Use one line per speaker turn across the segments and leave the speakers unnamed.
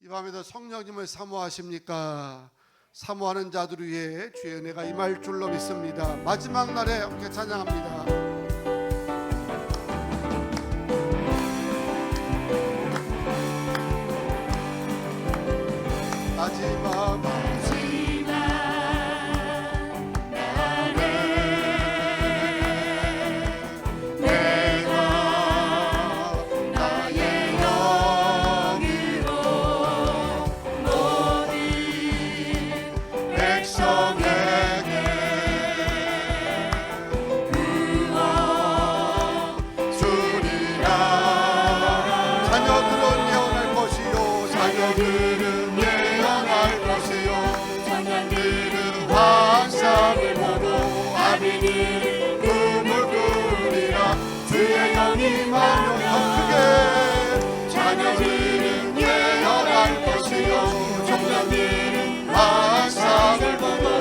이 밤에도 성령님을 사모하십니까? 사모하는 자들을 위해 주의 은혜가 임할 줄로 믿습니다. 마지막 날에 함께 찬양합니다. 마지막 자녀들은 예언할 것이요 청년들은 환상을 보고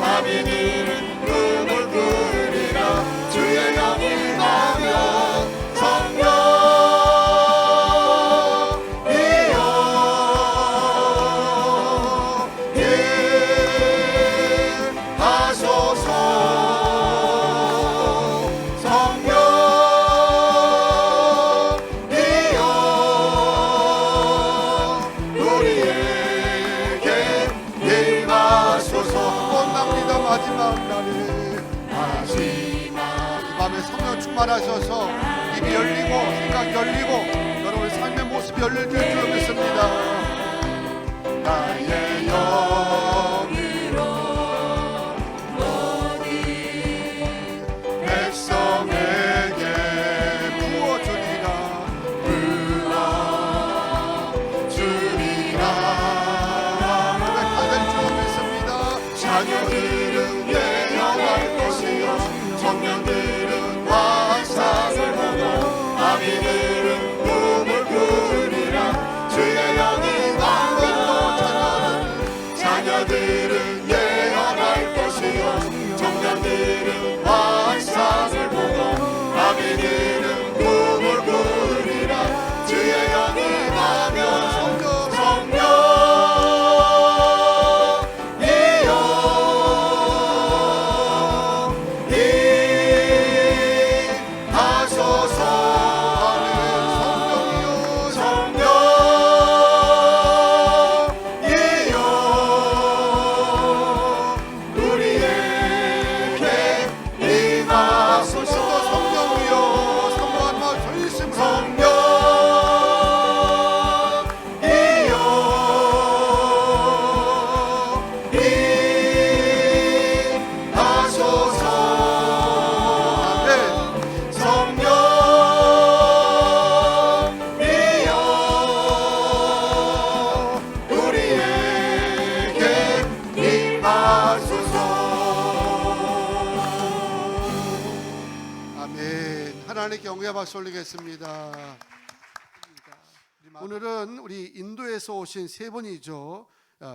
아비들은 꿈을 꾸리라 주의 영이 임하면 성령이여 임하소서 마지막 날에 이 밤에 성령 충만하셔서 입이 열리고 생각이 열리고 여러분의 삶의 모습이 열릴 줄 믿습니다. 나의 영으로 모든 백성에게 부어주리라 고백하는 줄 믿습니다. 자녀들은 청년들은 환상을 보고 아비들은 꿈을 꾸리라 주의 영이 임하면 자녀들은 예언할 것이요 청년들은 환상을 보고 아비들은 꿈을 꾸리라 주의 영이 임하면 하나님께 영광의 박수 올리겠습니다. 오늘은 우리 인도에서 오신 세 분이죠.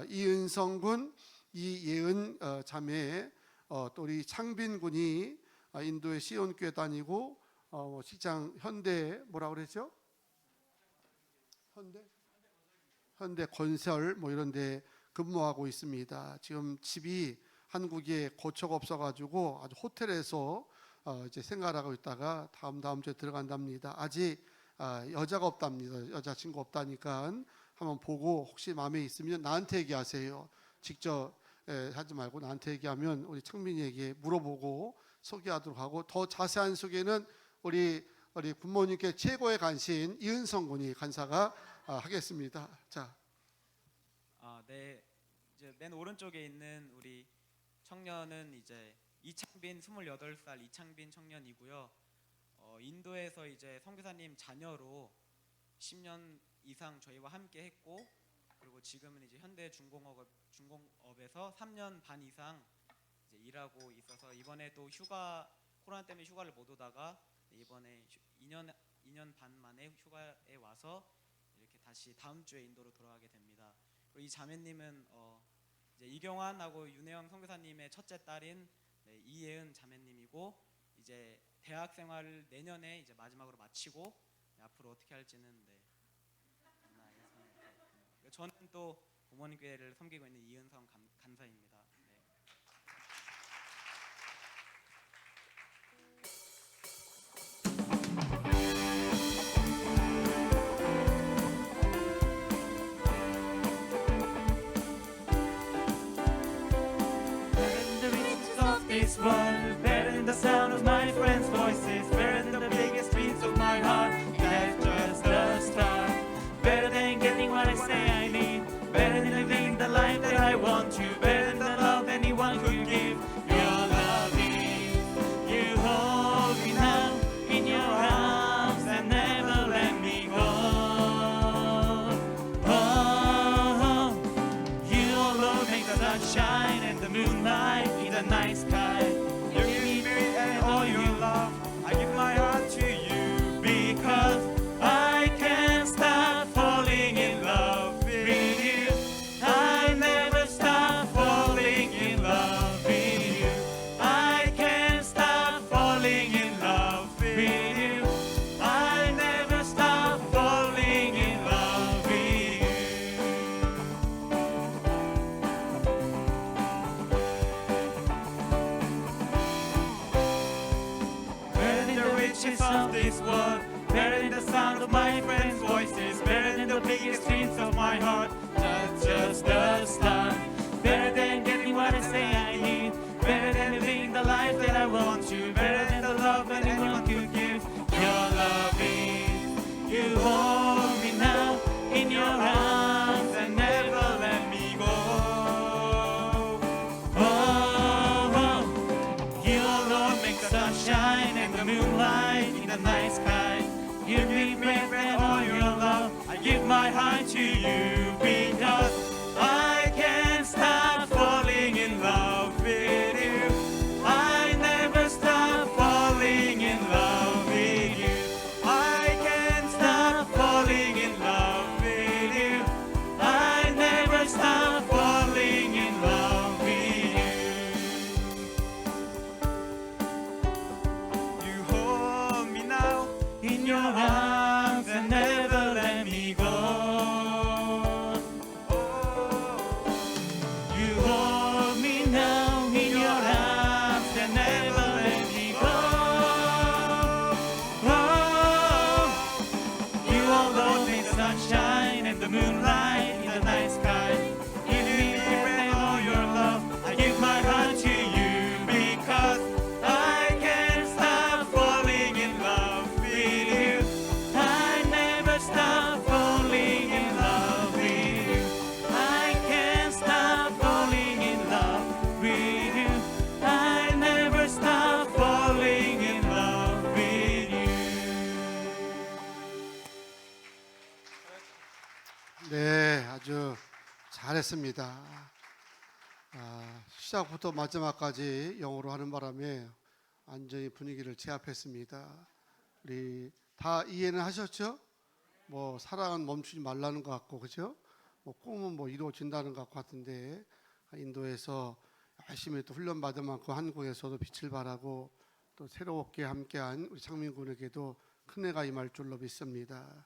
이은성 군, 이예은 자매, 또 우리 창빈 군이 인도의 시온교회 다니고 직장 현대 뭐라 그랬죠? 현대 건설 이런 데 근무하고 있습니다. 지금 집이 한국에 거처가 없어가지고 아주 호텔에서 이제 생활하고 있다가 다음 주에 들어간답니다. 아직 여자가 없답니다. 여자친구 없다니까 한번 보고 혹시 마음에 있으면 나한테 얘기하세요. 직접 하지 말고 나한테 얘기하면 우리 창민이에게 물어보고 소개하도록 하고 더 자세한 소개는 우리 부모님께 최고의 간신 이은성 군이 간사가 하겠습니다. 자,
네, 이제 맨 오른쪽에 있는 우리 청년은 이제 이창빈 28살 이창빈 청년이고요. 인도에서 이제 선교사님 자녀로 10년 이상 저희와 함께 했고 그리고 지금은 이제 현대 중공업에서 3년 반 이상 이제 일하고 있어서 이번에 또 코로나 때문에 휴가를 못 오다가 이번에 2년 반 만에 휴가에 와서 이렇게 다시 다음 주에 인도로 돌아가게 됩니다. 그리고 이 자매님은 이제 이경환하고 윤혜영 선교사님의 첫째 딸인 이예은 자매님이고 이제 대학 생활을 내년에 이제 마지막으로 마치고 앞으로 어떻게 할지는 저는 또 부모님 교회를 섬기고 있는 이은성 간사입니다. 네.
Better than the riches of this world, better than the sound of my friends' voices, better than the biggest dreams of my heart. That's just the start. Better than getting what I say I need, better than living the life that I want to, better than the love anyone could give. Your loving, you hold me now in your arms and never let me go. Oh, you alone make the sunshine and the moonlight in the night sky. You give me spirit and all your love. I give my heart to you because I can't stop falling in love with you. I never stop falling in love with you. I can't stop falling in love with you. I never stop falling in love with you. Better than the riches of this world, better than the sound of my friends' voices, better than the biggest dreams of my heart. That's just the start. Better than getting what I say I need, better than living the life that I want to, better than the love anyone could give. Your loving, you hold me now in your arms and never let me go. Oh, you alone make the sunshine and the moonlight in the night sky. Give me breath and all your love. I give my heart to you because I can't stop falling in love with you. I never stop falling in love with you. I can't stop falling in love with you. I never stop falling in love with you. You hold me now in your arms and never let me go. You hold me now in your arms and never let me go. You alone make the sunshine and the moonlight in the night sky. Give me breath and all your love. I give my heart to you because I can't stop falling in love with you. I never stop falling in love with you. I can't stop falling in love with you. I never stop falling in love with you.
네, 아주 잘했습니다. 시작부터 마지막까지 영어로 하는 바람에 완전히 분위기를 제압했습니다. 우리 다 이해는 하셨죠? 뭐 사랑은 멈추지 말라는 것 같고, 그죠? 뭐 꿈은 뭐 이루어진다는 것 같은데, 인도에서 열심히 또 훈련 받은 만큼 한국에서도 빛을 발하고 또 새롭게 함께한 우리 창민군에게도 큰 해가 임할 줄로 믿습니다.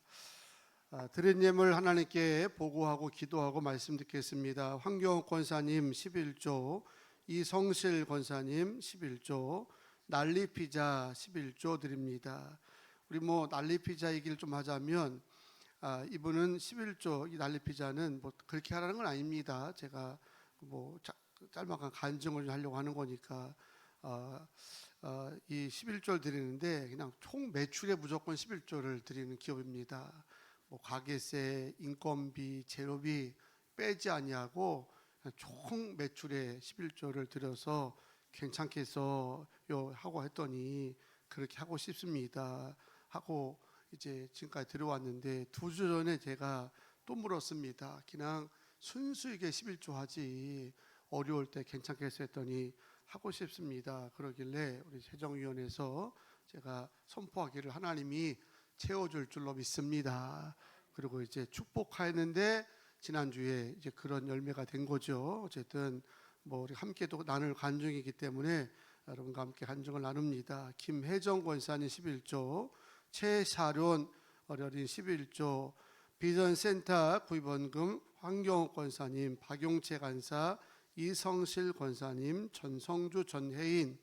드린 예물 하나님께 보고하고 기도하고 말씀 듣겠습니다. 황교원 권사님 11조, 이성실 권사님 11조, 난리피자 11조 드립니다. 우리 뭐 난리피자 얘기를 좀 하자면 이분은 11조, 이 난리피자는 뭐 그렇게 하라는 건 아닙니다. 제가 뭐 짤막한 간증을 하려고 하는 거니까 이 11조를 드리는데 그냥 총 매출에 무조건 11조를 드리는 기업입니다. 뭐 가게세, 인건비, 재료비 빼지 아니하고 총 매출에 11조를 들여서 괜찮게 해서 하고 했더니 그렇게 하고 싶습니다 하고 이제 지금까지 들어왔는데 2주 전에 제가 또 물었습니다. 그냥 순수하게 11조 하지 어려울 때 괜찮게 해서 했더니 하고 싶습니다. 그러길래 우리 재정위원회에서 제가 선포하기를 하나님이 채워줄 줄로 믿습니다. 그리고 이제 축복하였는데 지난주에 이제 그런 열매가 된 거죠. 어쨌든 뭐 우리 함께도 나눌 간증이기 때문에 여러분과 함께 간증을 나눕니다. 김혜정 권사님 11조, 최샤론 어려린 11조, 비전센터 구입원금 황경욱 권사님, 박용채 간사, 이성실 권사님, 전성주 전혜인,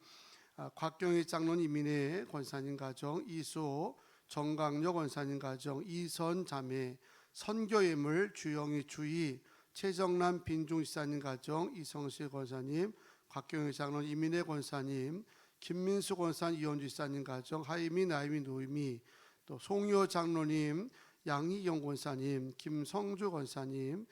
곽경희 장로님 이민혜 권사님 가정, 이수호 정강려 권사님 가정, 이선 자매, 선교예물 주영희 주희, 최정남 빈중 지사님 가정, 이성실 권사님, 곽경희 장로님 이민혜 권사님, 김민수 권사님 이원주 지사님 가정, 하이미 나이미 노이미, 또 송효 장로님, 양희경 권사님, 김성주 권사님,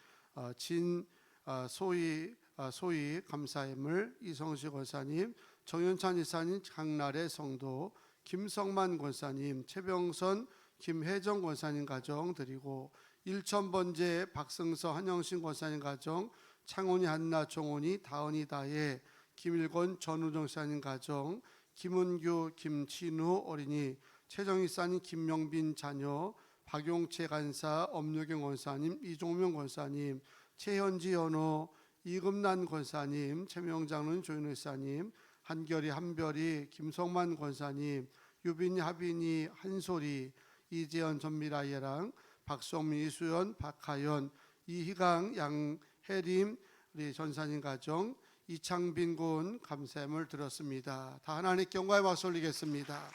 소희 감사예물, 이성시 권사님, 정현찬 지사님, 강날의 성도, 김성만 권사님, 최병선, 김혜정 권사님 가정 드리고, 일천번제 박승서 한영신 권사님 가정, 창훈이 한나 종훈이 다은이 다혜, 김일권 전우정 지사님 가정, 김은규 김진우 어린이, 최정희 사님 김명빈 자녀, 박용채 간사, 엄유경 권사님, 이종명 권사님, 최현지 연호, 이금난 권사님, 최명장로님, 조윤호 사님, 한결이 한별이, 김성만 권사님, 유빈이 하빈이 한소리, 이재현 전미라예랑, 박성민 이수연 박하연, 이희강 양혜림 우리 전사님 가정, 이창빈 군 감사함을 드렸습니다. 다 하나님께 영광의 박수 올리겠습니다.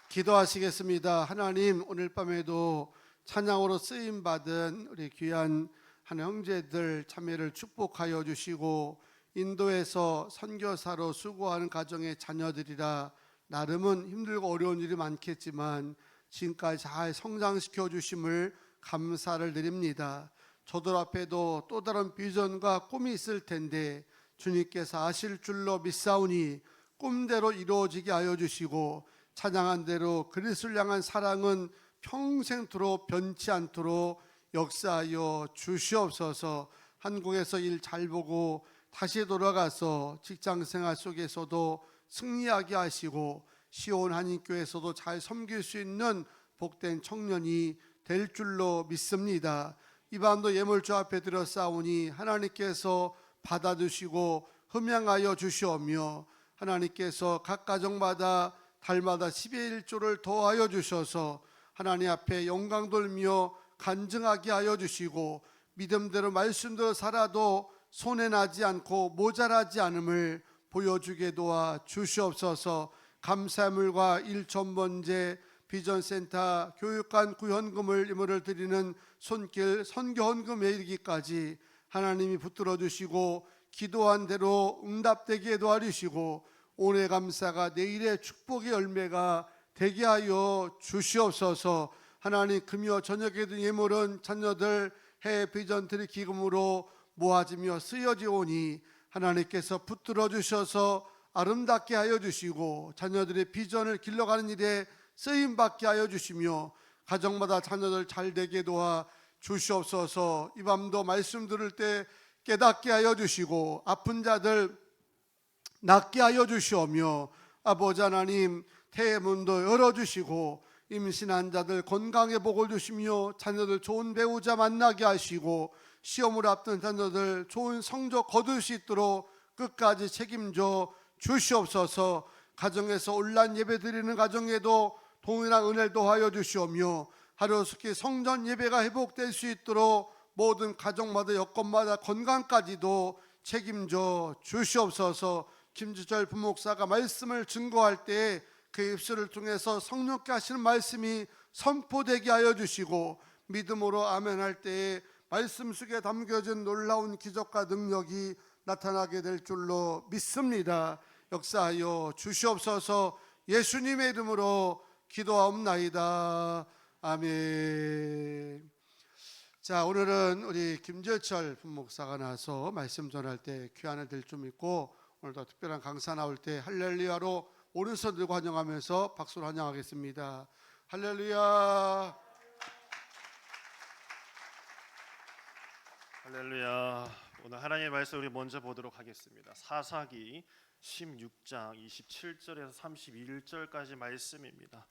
기도하시겠습니다. 하나님, 오늘 밤에도 찬양으로 쓰임 받은 우리 귀한 한 형제들 참여를 축복하여 주시고, 인도에서 선교사로 수고하는 가정의 자녀들이라 나름은 힘들고 어려운 일이 많겠지만 지금까지 잘 성장시켜 주심을 감사를 드립니다. 저들 앞에도 또 다른 비전과 꿈이 있을 텐데 주님께서 아실 줄로 믿사오니 꿈대로 이루어지게 하여 주시고, 찬양한 대로 그리스도를 향한 사랑은 평생토록 변치 않도록 역사하여 주시옵소서. 한국에서 일 잘 보고 다시 돌아가서 직장생활 속에서도 승리하게 하시고, 시온 한인교회에서도 잘 섬길 수 있는 복된 청년이 될 줄로 믿습니다. 이 밤도 예물주 앞에 들어싸우니 하나님께서 받아주시고 흠양하여 주시오며, 하나님께서 각 가정마다 달마다 10의 1조를 더하여 주셔서 하나님 앞에 영광 돌며 간증하게 하여 주시고, 믿음대로 말씀대로 살아도 손해나지 않고 모자라지 않음을 보여주게 도와 주시옵소서. 감사물과 일천번제 비전센터 교육관 구현금을 임무를 드리는 손길 선교헌금에 이르기까지 하나님이 붙들어 주시고, 기도한 대로 응답되게 도와주시고, 오늘의 감사가 내일의 축복의 열매가 되게 하여 주시옵소서. 하나님, 금요 저녁에 든 예물은 자녀들 해외 비전 드릴 기금으로 모아지며 쓰여지오니 하나님께서 붙들어 주셔서 아름답게 하여 주시고, 자녀들의 비전을 길러가는 일에 쓰임받게 하여 주시며, 가정마다 자녀들 잘 되게 도와 주시옵소서. 이 밤도 말씀 들을 때 깨닫게 하여 주시고, 아픈 자들 낫게 하여 주시오며, 아버지 하나님 태의 문도 열어주시고, 임신한 자들 건강의 복을 주시며, 자녀들 좋은 배우자 만나게 하시고, 시험을 앞둔 자녀들 좋은 성적 거둘 수 있도록 끝까지 책임져 주시옵소서. 가정에서 온라인 예배 드리는 가정에도 동일한 은혜를 더하여 주시오며, 하루속히 성전 예배가 회복될 수 있도록 모든 가정마다 여건마다 건강까지도 책임져 주시옵소서. 김주철 부목사가 말씀을 증거할 때 그 입술을 통해서 성령께 하시는 말씀이 선포되게 하여 주시고, 믿음으로 아멘할 때에 말씀 속에 담겨진 놀라운 기적과 능력이 나타나게 될 줄로 믿습니다. 역사하여 주시옵소서. 예수님의 이름으로 기도하옵나이다. 아멘. 자, 오늘은 우리 김재철 부목사가 나서 말씀 전할 때 귀환을 될 줄 믿고, 오늘도 특별한 강사 나올 때 할렐루야로 오른손 들고 환영하면서 박수로 환영하겠습니다. 할렐루야.
할렐루야. 오늘 하나님의 말씀 우리 먼저 보도록 하겠습니다. 사사기 16장 27절에서 31절까지 말씀입니다.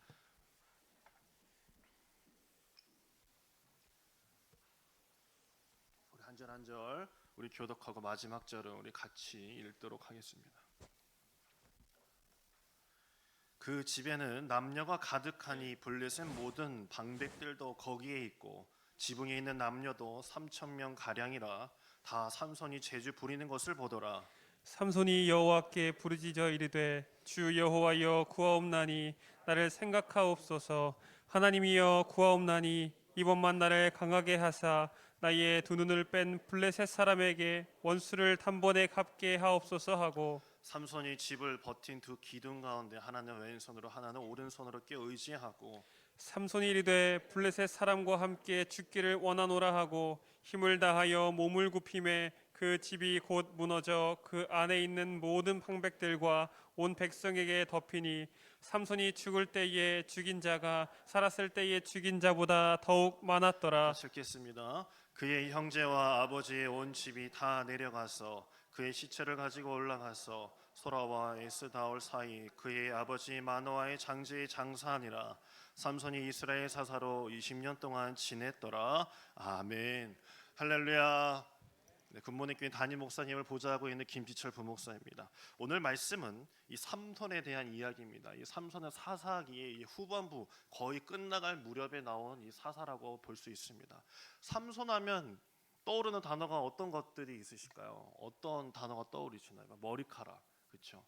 우리 한 절 한 절 우리 교독하고 마지막 절은 우리 같이 읽도록 하겠습니다. 그 집에는 남녀가 가득하니 블레셋 모든 방백들도 거기에 있고, 지붕에 있는 남녀도 3,000명 가량이라 다 삼손이 제주 부리는 것을 보더라.
삼손이 여호와께 부르짖어 이르되 주 여호와여 구하옵나니 나를 생각하옵소서. 하나님이여 구하옵나니 이번만 나를 강하게 하사 나의 두 눈을 뺀 블레셋 사람에게 원수를 단번에 갚게 하옵소서 하고
삼손이 집을 버틴 두 기둥 가운데 하나는 왼손으로 하나는 오른손으로 끼어 의지하고
삼손이 이르되 블레셋 사람과 함께 죽기를 원하노라 하고 힘을 다하여 몸을 굽힘에 그 집이 곧 무너져 그 안에 있는 모든 방백들과 온 백성에게 덮이니 삼손이 죽을 때에 죽인 자가 살았을 때에 죽인 자보다 더욱 많았더라.
다시 읽겠습니다. 그의 형제와 아버지의 온 집이 다 내려가서 그의 시체를 가지고 올라가서 소라와 에스다올 사이 그의 아버지 마노아의 장지에 장사하니라. 삼손이 이스라엘 사사로 20년 동안 지냈더라. 아멘. 할렐루야. 네, 굿모닝 교회 담임 목사님을 보좌하고 있는 김지철 부목사입니다. 오늘 말씀은 이 삼손에 대한 이야기입니다. 이 삼손은 사사기의 이 후반부 거의 끝나갈 무렵에 나온 이 사사라고 볼 수 있습니다. 삼손하면 떠오르는 단어가 어떤 것들이 있으실까요? 어떤 단어가 떠오르시나요? 머리카락, 그렇죠?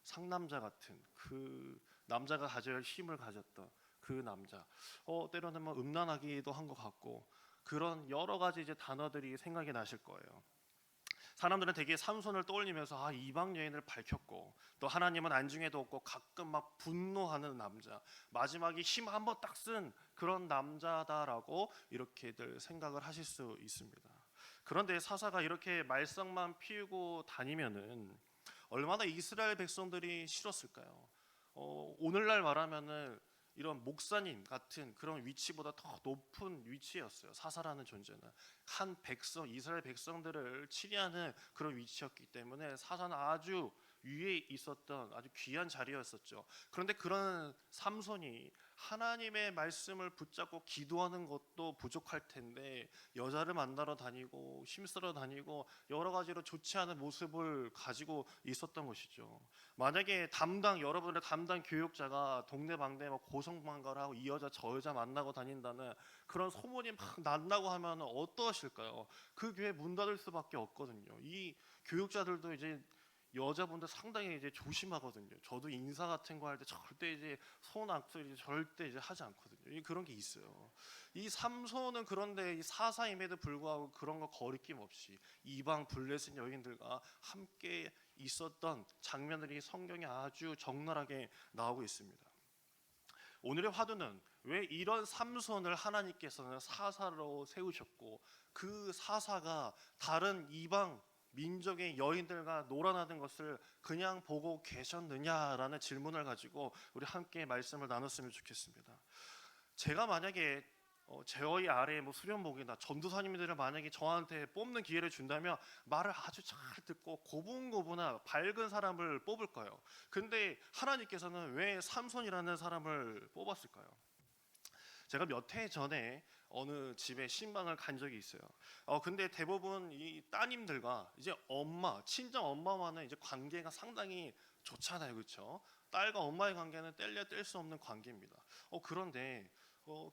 상남자 같은 그 남자가 가져야 할 힘을 가졌던 그 남자. 때로는 뭐 음란하기도 한 것 같고 그런 여러 가지 이제 단어들이 생각이 나실 거예요. 사람들은 되게 삼손을 떠올리면서 이방 여인을 밝혔고 또 하나님은 안중에도 없고 가끔 막 분노하는 남자, 마지막에 힘 한번 딱 쓴 그런 남자다라고 이렇게들 생각을 하실 수 있습니다. 그런데 사사가 이렇게 말썽만 피우고 다니면은 얼마나 이스라엘 백성들이 싫었을까요? 오늘날 말하면은 이런 목사님 같은 그런 위치보다 더 높은 위치였어요. 사사라는 존재는 한 백성, 이스라엘 백성들을 치리하는 그런 위치였기 때문에 사사는 아주 위에 있었던 아주 귀한 자리였었죠. 그런데 그런 삼손이 하나님의 말씀을 붙잡고 기도하는 것도 부족할 텐데 여자를 만나러 다니고 힘쓰러 다니고 여러 가지로 좋지 않은 모습을 가지고 있었던 것이죠. 만약에 여러분의 담당 교육자가 동네방네 고성방가를 하고 이 여자 저 여자 만나고 다닌다는 그런 소문이 막 난다고 하면 어떠하실까요? 그 교회 문 닫을 수밖에 없거든요. 이 교육자들도 이제 여자분들 상당히 이제 조심하거든요. 저도 인사 같은 거 할 때 절대 이제 손 악수 절대 이제 하지 않거든요. 그런 게 있어요. 이 삼손은 그런데 이 사사임에도 불구하고 그런 거 거리낌 없이 이방 블레셋 여인들과 함께 있었던 장면들이 성경에 아주 적나라하게 나오고 있습니다. 오늘의 화두는 왜 이런 삼손을 하나님께서는 사사로 세우셨고 그 사사가 다른 이방 민족의 여인들과 놀아나는 것을 그냥 보고 계셨느냐라는 질문을 가지고 우리 함께 말씀을 나눴으면 좋겠습니다. 제가 만약에 저희 아래에 수련복이나 전도사님들을 만약에 저한테 뽑는 기회를 준다면 말을 아주 잘 듣고 고분고분한 밝은 사람을 뽑을 거예요. 근데 하나님께서는 왜 삼손이라는 사람을 뽑았을까요? 제가 몇 해 전에 어느 집에 신방을 간 적이 있어요. 근데 대부분 이 따님들과 이제 친정 엄마와는 이제 관계가 상당히 좋잖아요, 그렇죠? 딸과 엄마의 관계는 뗄래야 뗄 수 없는 관계입니다. 그런데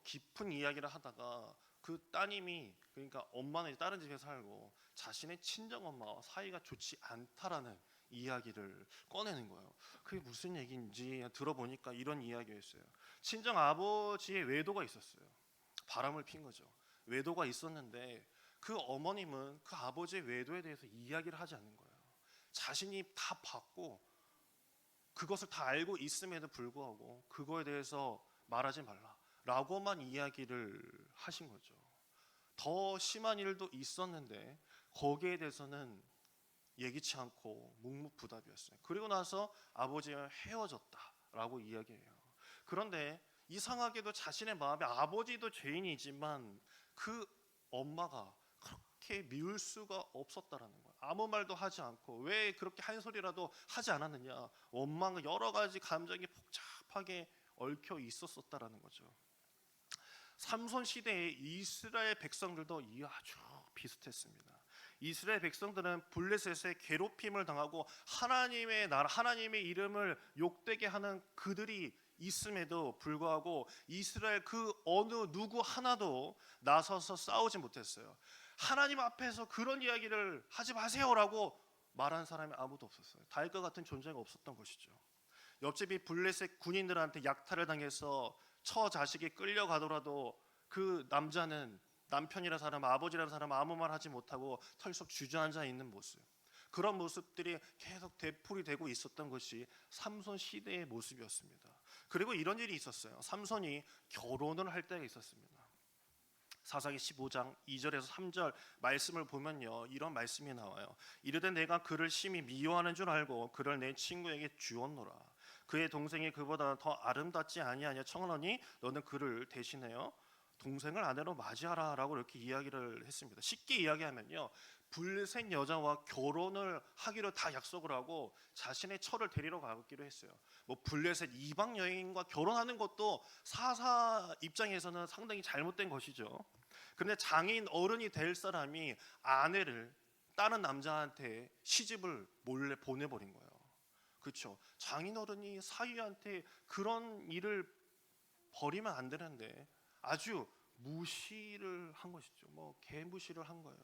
깊은 이야기를 하다가 그 따님이 그러니까 엄마는 이제 다른 집에 살고 자신의 친정 엄마와 사이가 좋지 않다라는 이야기를 꺼내는 거예요. 그게 무슨 얘기인지 들어보니까 이런 이야기였어요. 친정 아버지의 외도가 있었어요. 바람을 핀 거죠. 외도가 있었는데 그 어머님은 그 아버지의 외도에 대해서 이야기를 하지 않는 거예요. 자신이 다 봤고 그것을 다 알고 있음에도 불구하고 그거에 대해서 말하지 말라라고만 이야기를 하신 거죠. 더 심한 일도 있었는데 거기에 대해서는 예기치 않고 묵묵부답이었어요. 그리고 나서 아버지와 헤어졌다라고 이야기해요. 그런데 이상하게도 자신의 마음에 아버지도 죄인이지만 그 엄마가 그렇게 미울 수가 없었다라는 거예요. 아무 말도 하지 않고 왜 그렇게 한 소리라도 하지 않았느냐. 원망과 여러 가지 감정이 복잡하게 얽혀 있었다라는 거죠. 삼손 시대의 이스라엘 백성들도 아주 비슷했습니다. 이스라엘 백성들은 블레셋의 괴롭힘을 당하고 하나님의 나라, 하나님의 이름을 욕되게 하는 그들이 있음에도 불구하고 이스라엘 그 어느 누구 하나도 나서서 싸우지 못했어요. 하나님 앞에서 그런 이야기를 하지 마세요라고 말한 사람이 아무도 없었어요. 다윗과 같은 존재가 없었던 것이죠. 옆집이 블레셋 군인들한테 약탈을 당해서 처 자식이 끌려가더라도 그 남자는 남편이라 사람, 아버지라는 사람 아무 말 하지 못하고 털썩 주저앉아 있는 모습, 그런 모습들이 계속 되풀이되고 있었던 것이 삼손 시대의 모습이었습니다. 그리고 이런 일이 있었어요. 삼손이 결혼을 할 때가 있었습니다. 사사기 15장 2절에서 3절 말씀을 보면요, 이런 말씀이 나와요. 이르되 내가 그를 심히 미워하는 줄 알고 그를 내 친구에게 주었노라. 그의 동생이 그보다 더 아름답지 아니하냐 청하노니 너는 그를 대신하여 동생을 아내로 맞이하라 라고 이렇게 이야기를 했습니다. 쉽게 이야기하면요, 블레셋 여자와 결혼을 하기로 다 약속을 하고 자신의 처를 데리러 가기로 했어요. 뭐 블레셋 이방 여인과 결혼하는 것도 사사 입장에서는 상당히 잘못된 것이죠. 그런데 장인 어른이 될 사람이 아내를 다른 남자한테 시집을 몰래 보내버린 거예요. 그렇죠? 장인 어른이 사위한테 그런 일을 벌이면 안 되는데 아주 무시를 한 것이죠. 뭐 개무시를 한 거예요.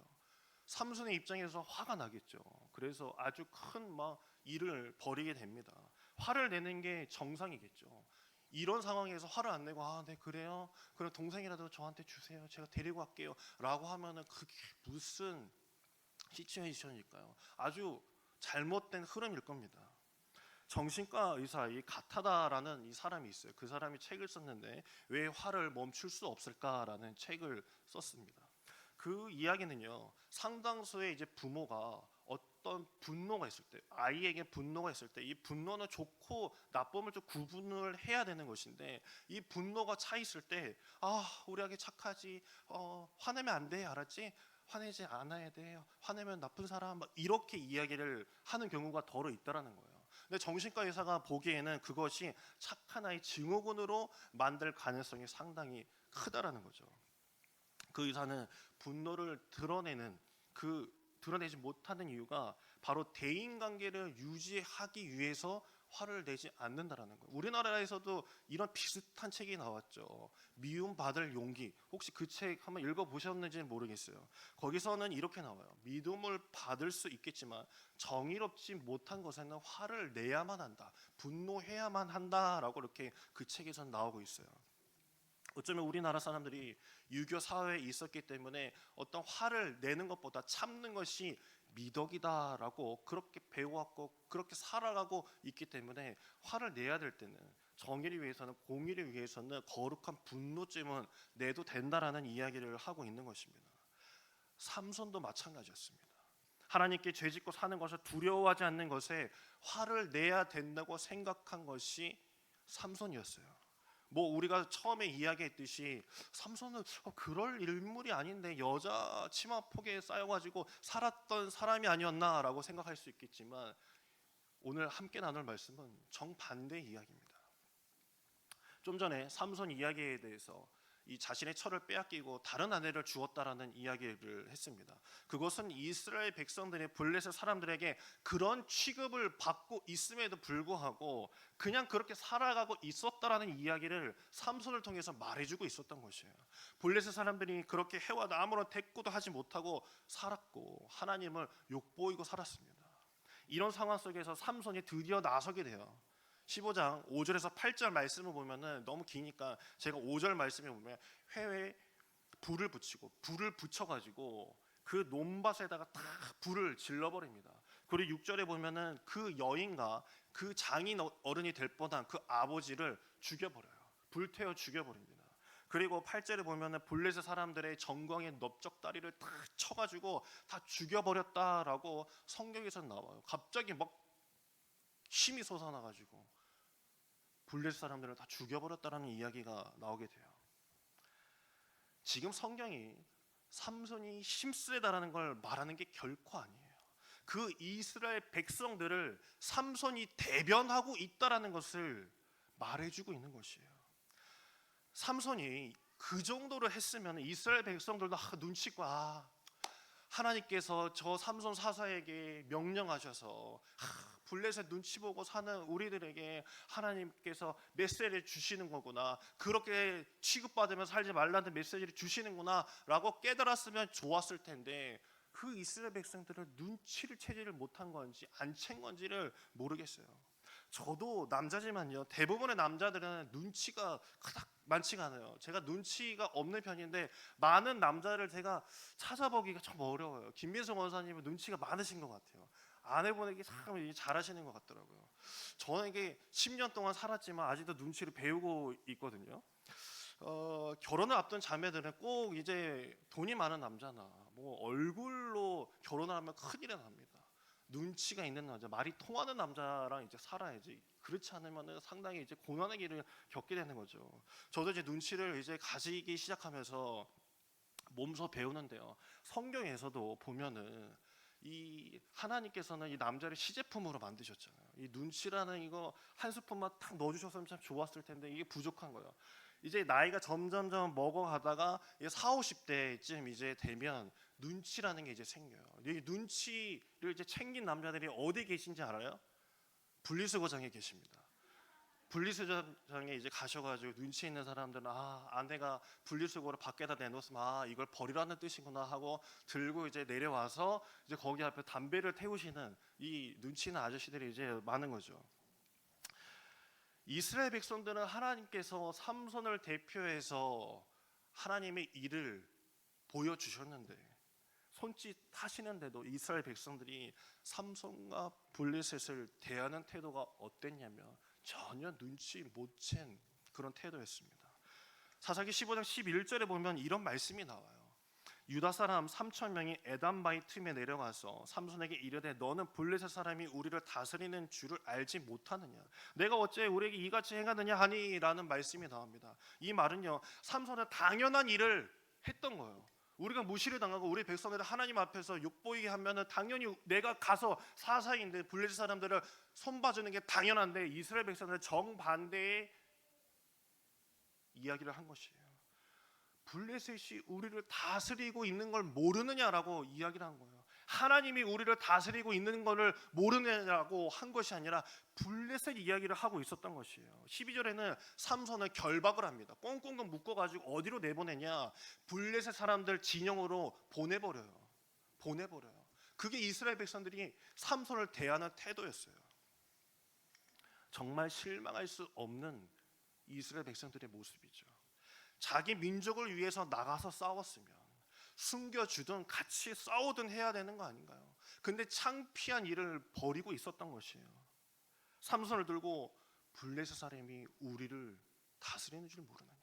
삼손의 입장에서 화가 나겠죠. 그래서 아주 큰 막 일을 벌이게 됩니다. 화를 내는 게 정상이겠죠. 이런 상황에서 화를 안 내고 네 그래요. 그럼 동생이라도 저한테 주세요. 제가 데리고 갈게요. 라고 하면은 그게 무슨 시츄에이션일까요? 아주 잘못된 흐름일 겁니다. 정신과 의사 이 가타다라는 이 사람이 있어요. 그 사람이 책을 썼는데 왜 화를 멈출 수 없을까라는 책을 썼습니다. 그 이야기는요, 상당수의 이제 부모가 어떤 분노가 있을 때, 아이에게 분노가 있을 때 이 분노는 좋고 나쁨을 좀 구분을 해야 되는 것인데, 이 분노가 차 있을 때 우리 아기 착하지, 화내면 안 돼, 알았지? 화내지 않아야 돼요. 화내면 나쁜 사람, 막 이렇게 이야기를 하는 경우가 더러 있다라는 거예요. 근데 정신과 의사가 보기에는 그것이 착한 아이 증후군으로 만들 가능성이 상당히 크다라는 거죠. 그 의사는 분노를 드러내지 못하는 이유가 바로 대인관계를 유지하기 위해서 화를 내지 않는다라는 거예요. 우리나라에서도 이런 비슷한 책이 나왔죠. 미움받을 용기. 혹시 그 책 한번 읽어보셨는지는 모르겠어요. 거기서는 이렇게 나와요. 믿음을 받을 수 있겠지만 정의롭지 못한 것에는 화를 내야만 한다. 분노해야만 한다라고 이렇게 그 책에서 나오고 있어요. 어쩌면 우리나라 사람들이 유교 사회에 있었기 때문에 어떤 화를 내는 것보다 참는 것이 미덕이다라고 그렇게 배워왔고 그렇게 살아가고 있기 때문에 화를 내야 될 때는 정의를 위해서는, 공의를 위해서는 거룩한 분노쯤은 내도 된다라는 이야기를 하고 있는 것입니다. 삼손도 마찬가지였습니다. 하나님께 죄짓고 사는 것을 두려워하지 않는 것에 화를 내야 된다고 생각한 것이 삼손이었어요. 뭐 우리가 처음에 이야기했듯이 삼손은 그럴 인물이 아닌데 여자 치마폭에 쌓여가지고 살았던 사람이 아니었나라고 생각할 수 있겠지만 오늘 함께 나눌 말씀은 정반대의 이야기입니다. 좀 전에 삼손 이야기에 대해서 이 자신의 처를 빼앗기고 다른 아내를 주었다라는 이야기를 했습니다. 그것은 이스라엘 백성들의 블레셋 사람들에게 그런 취급을 받고 있음에도 불구하고 그냥 그렇게 살아가고 있었다라는 이야기를 삼손을 통해서 말해주고 있었던 것이에요. 블레셋 사람들이 그렇게 해와도 아무런 대꾸도 하지 못하고 살았고 하나님을 욕보이고 살았습니다. 이런 상황 속에서 삼손이 드디어 나서게 돼요. 15장 5절에서 8절 말씀을 보면은 너무 기니까 제가 5절 말씀에 보면 회에 불을 붙이고 불을 붙여가지고 그 논밭에다가 다 불을 질러버립니다. 그리고 6절에 보면은 그 여인과 그 장인 어른이 될 뻔한 그 아버지를 죽여버려요. 불태워 죽여버립니다. 그리고 8절에 보면은 블레셋 사람들의 정광의 넓적다리를 다 쳐가지고 다 죽여버렸다라고 성경에서 나와요. 갑자기 막 힘이 솟아나가지고 블레셋 사람들을 다 죽여버렸다라는 이야기가 나오게 돼요. 지금 성경이 삼손이 힘세다라는 걸 말하는 게 결코 아니에요. 그 이스라엘 백성들을 삼손이 대변하고 있다라는 것을 말해주고 있는 것이에요. 삼손이 그 정도로 했으면 이스라엘 백성들도 눈치고 하나님께서 저 삼손 사사에게 명령하셔서 블레셋 눈치 보고 사는 우리들에게 하나님께서 메시지를 주시는 거구나, 그렇게 취급받으며 살지 말라는 메시지를 주시는구나 라고 깨달았으면 좋았을 텐데, 그 이스라엘 백성들은 눈치를 채지를 못한 건지 안 챈 건지를 모르겠어요. 저도 남자지만요, 대부분의 남자들은 눈치가 그닥 많지가 않아요. 제가 눈치가 없는 편인데 많은 남자를 제가 찾아보기가 참 어려워요. 김민성 원사님은 눈치가 많으신 것 같아요. 아내분에게 참 잘하시는 것 같더라고요. 저는 이게 10년 동안 살았지만 아직도 눈치를 배우고 있거든요. 결혼을 앞둔 자매들은 꼭 이제 돈이 많은 남자나 뭐 얼굴로 결혼을 하면 큰일이 납니다. 눈치가 있는 남자, 말이 통하는 남자랑 이제 살아야지. 그렇지 않으면 상당히 이제 고난의 길을 겪게 되는 거죠. 저도 이제 눈치를 이제 가지기 시작하면서 몸소 배우는데요. 성경에서도 보면은 이 하나님께서는 이 남자를 시제품으로 만드셨잖아요. 이 눈치라는 이거 한 스푼만 탁 넣어주셨으면 참 좋았을 텐데 이게 부족한 거예요. 이제 나이가 점점점 먹어가다가 40, 50대쯤 이제 되면 눈치라는 게 이제 생겨요. 이 눈치를 이제 챙긴 남자들이 어디 계신지 알아요? 분리수거장에 계십니다. 분리수거장에 이제 가셔가지고 눈치 있는 사람들은 아내가 분리수거를 밖에다 내놓으면 이걸 버리라는 뜻이구나 하고 들고 이제 내려와서 이제 거기 앞에 담배를 태우시는 이 눈치 있는 아저씨들이 이제 많은 거죠. 이스라엘 백성들은 하나님께서 삼손을 대표해서 하나님의 일을 보여주셨는데 손짓 하시는데도 이스라엘 백성들이 삼손과 블레셋을 대하는 태도가 어땠냐면 전혀 눈치 못 챈 그런 태도였습니다. 사사기 15장 11절에 보면 이런 말씀이 나와요. 유다 사람 3,000명이 에담바위 틈에 내려가서 삼손에게 이르되 너는 블레셋 사람이 우리를 다스리는 줄을 알지 못하느냐, 내가 어째 우리에게 이같이 행하느냐 하니 라는 말씀이 나옵니다. 이 말은요, 삼손은 당연한 일을 했던 거예요. 우리가 무시를 당하고 우리 백성들을 하나님 앞에서 욕보이게 하면은 당연히 내가 가서 사사인데 블레셋 사람들을 손봐주는 게 당연한데, 이스라엘 백성들은 정반대의 이야기를 한 것이에요. 블레셋이 우리를 다스리고 있는 걸 모르느냐라고 이야기를 한 거예요. 하나님이 우리를 다스리고 있는 것을 모르느냐라고 한 것이 아니라 블레셋 이야기를 하고 있었던 것이에요. 12절에는 삼손을 결박을 합니다. 꽁꽁 묶어가지고 어디로 내보내냐, 블레셋 사람들 진영으로 보내버려요. 그게 이스라엘 백성들이 삼손을 대하는 태도였어요. 정말 실망할 수 없는 이스라엘 백성들의 모습이죠. 자기 민족을 위해서 나가서 싸웠으면 숨겨주든 같이 싸우든 해야 되는 거 아닌가요? 근데 창피한 일을 벌이고 있었던 것이에요. 삼손을 들고 블레셋 사람이 우리를 다스리는 줄 모르느냐.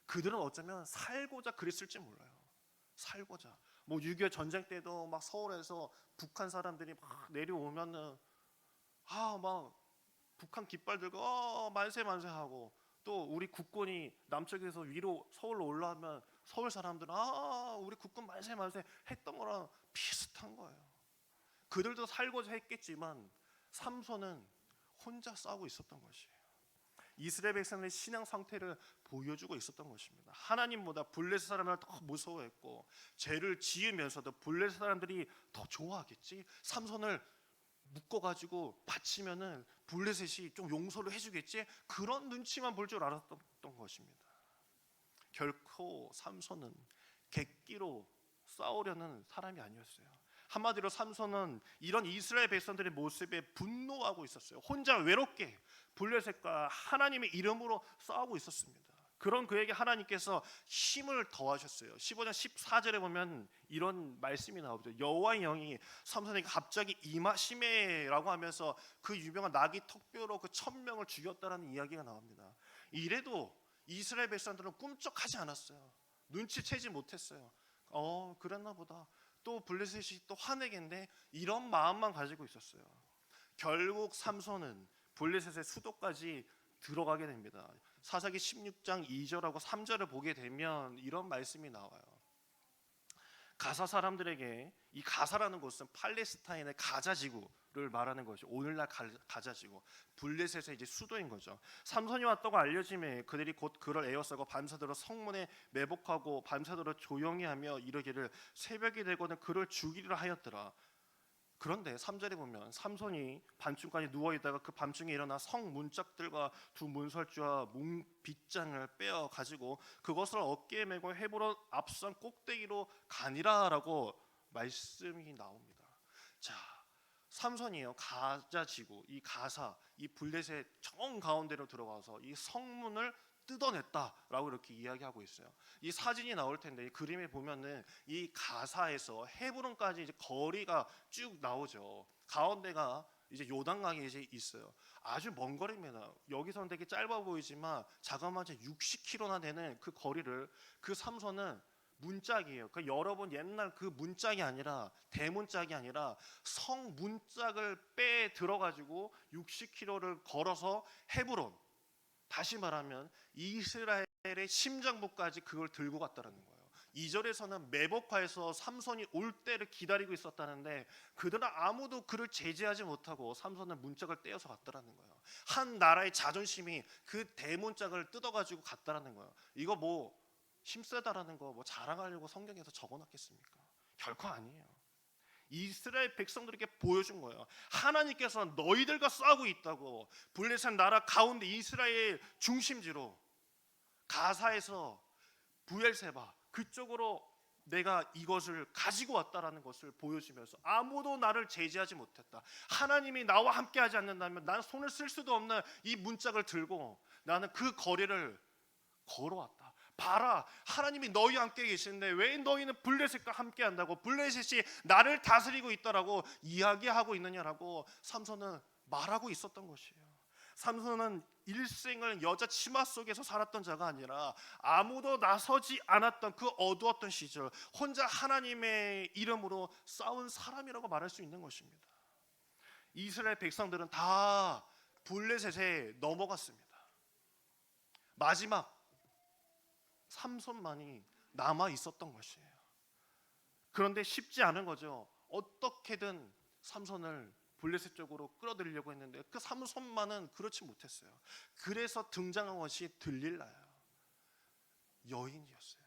그들은 어쩌면 살고자 그랬을지 몰라요. 살고자. 뭐 6.25 전쟁 때도 막 서울에서 북한 사람들이 막 내려오면은 막 북한 깃발 들고 만세 하고, 또 우리 국군이 남쪽에서 위로 서울로 올라오면 서울 사람들은 우리 국군 만세 했던 거랑 비슷한 거예요. 그들도 살고자 했겠지만 삼손은 혼자 싸우고 있었던 것이에요. 이스라엘 백성의 신앙 상태를 보여주고 있었던 것입니다. 하나님보다 블레셋 사람을 더 무서워했고, 죄를 지으면서도 블레셋 사람들이 더 좋아하겠지, 삼손을 묶어가지고 바치면은 블레셋이 좀 용서를 해주겠지, 그런 눈치만 볼 줄 알았던 것입니다. 결코 삼손은 객기로 싸우려는 사람이 아니었어요. 한마디로 삼손은 이런 이스라엘 백성들의 모습에 분노하고 있었어요. 혼자 외롭게 블레셋과 하나님의 이름으로 싸우고 있었습니다. 그런 그에게 하나님께서 힘을 더하셨어요. 15장 14절에 보면 이런 말씀이 나오죠. 여호와의 영이 삼손에게 갑자기 임하시매라고 하면서 그 유명한 나귀 턱뼈로 그 1,000명을 죽였다라는 이야기가 나옵니다. 이래도 이스라엘 백성들은 꿈쩍하지 않았어요. 눈치채지 못했어요. 그랬나 보다. 또 블레셋이 또 화내겠네, 이런 마음만 가지고 있었어요. 결국 삼손은 블레셋의 수도까지 들어가게 됩니다. 사사기 16장 2절하고 3절을 보게 되면 이런 말씀이 나와요. 가사 사람들에게, 이 가사라는 곳은 팔레스타인의 가자 지구를 말하는 것이 오늘날 가자 지구, 블레셋의 이제 수도인 거죠. 삼손이 왔다고 알려짐에 그들이 곧 그를 에워싸고 밤새도록 성문에 매복하고 밤새도록 조용히 하며 이르기를 새벽이 되거든 그를 죽이리라 하였더라. 그런데 3절에 보면 삼손이 밤중까지 누워 있다가 그 밤중에 일어나 성 문짝들과 두 문설주와 빗장을 빼어 가지고 그것을 어깨에 메고 헤브론 앞산 꼭대기로 가니라라고 말씀이 나옵니다. 자, 삼손이요, 가자 지구, 이 가사, 이 블레셋 정 가운데로 들어가서 이 성문을 뜯어냈다라고 이렇게 이야기하고 있어요. 이 사진이 나올 텐데 이 그림에 보면은 이 가사에서 헤브론까지 이제 거리가 쭉 나오죠. 가운데가 이제 요단강이 이제 있어요. 아주 먼 거리입니다. 여기서는 되게 짧아 보이지만 자그마치 60km나 되는 그 거리를 그 삼손은 문짝이에요. 그러니까 여러분 옛날 그 문짝이 아니라 대문짝이 아니라 성 문짝을 빼 들어가지고 60km를 걸어서 헤브론, 다시 말하면 이스라엘의 심장부까지 그걸 들고 갔다는 거예요. 2절에서는 메복화에서 삼손이 올 때를 기다리고 있었다는데 그들은 아무도 그를 제지하지 못하고 삼손은 문짝을 떼어서 갔다는 거예요. 한 나라의 자존심이 그 대문짝을 뜯어가지고 갔다는 거예요. 이거 뭐 힘세다라는 거 뭐 자랑하려고 성경에서 적어놨겠습니까? 결코 아니에요. 이스라엘 백성들에게 보여준 거예요. 하나님께서 너희들과 싸우고 있다고. 블레셋 나라 가운데 이스라엘 중심지로 가사에서 부엘세바 그쪽으로 내가 이것을 가지고 왔다라는 것을 보여주면서 아무도 나를 제지하지 못했다. 하나님이 나와 함께하지 않는다면 나는 손을 쓸 수도 없는 이 문짝을 들고 나는 그 거리를 걸어왔다. 봐라, 하나님이 너희와 함께 계시는데 왜 너희는 블레셋과 함께 한다고, 블레셋이 나를 다스리고 있다라고 이야기하고 있느냐라고 삼손은 말하고 있었던 것이에요. 삼손은 일생을 여자 치마 속에서 살았던 자가 아니라 아무도 나서지 않았던 그 어두웠던 시절 혼자 하나님의 이름으로 싸운 사람이라고 말할 수 있는 것입니다. 이스라엘 백성들은 다 블레셋에 넘어갔습니다. 마지막 삼손만이 남아 있었던 것이에요. 그런데 쉽지 않은 거죠. 어떻게든 삼손을 블레셋 쪽으로 끌어들이려고 했는데 그 삼손만은 그렇지 못했어요. 그래서 등장한 것이 들릴라예요. 여인이었어요.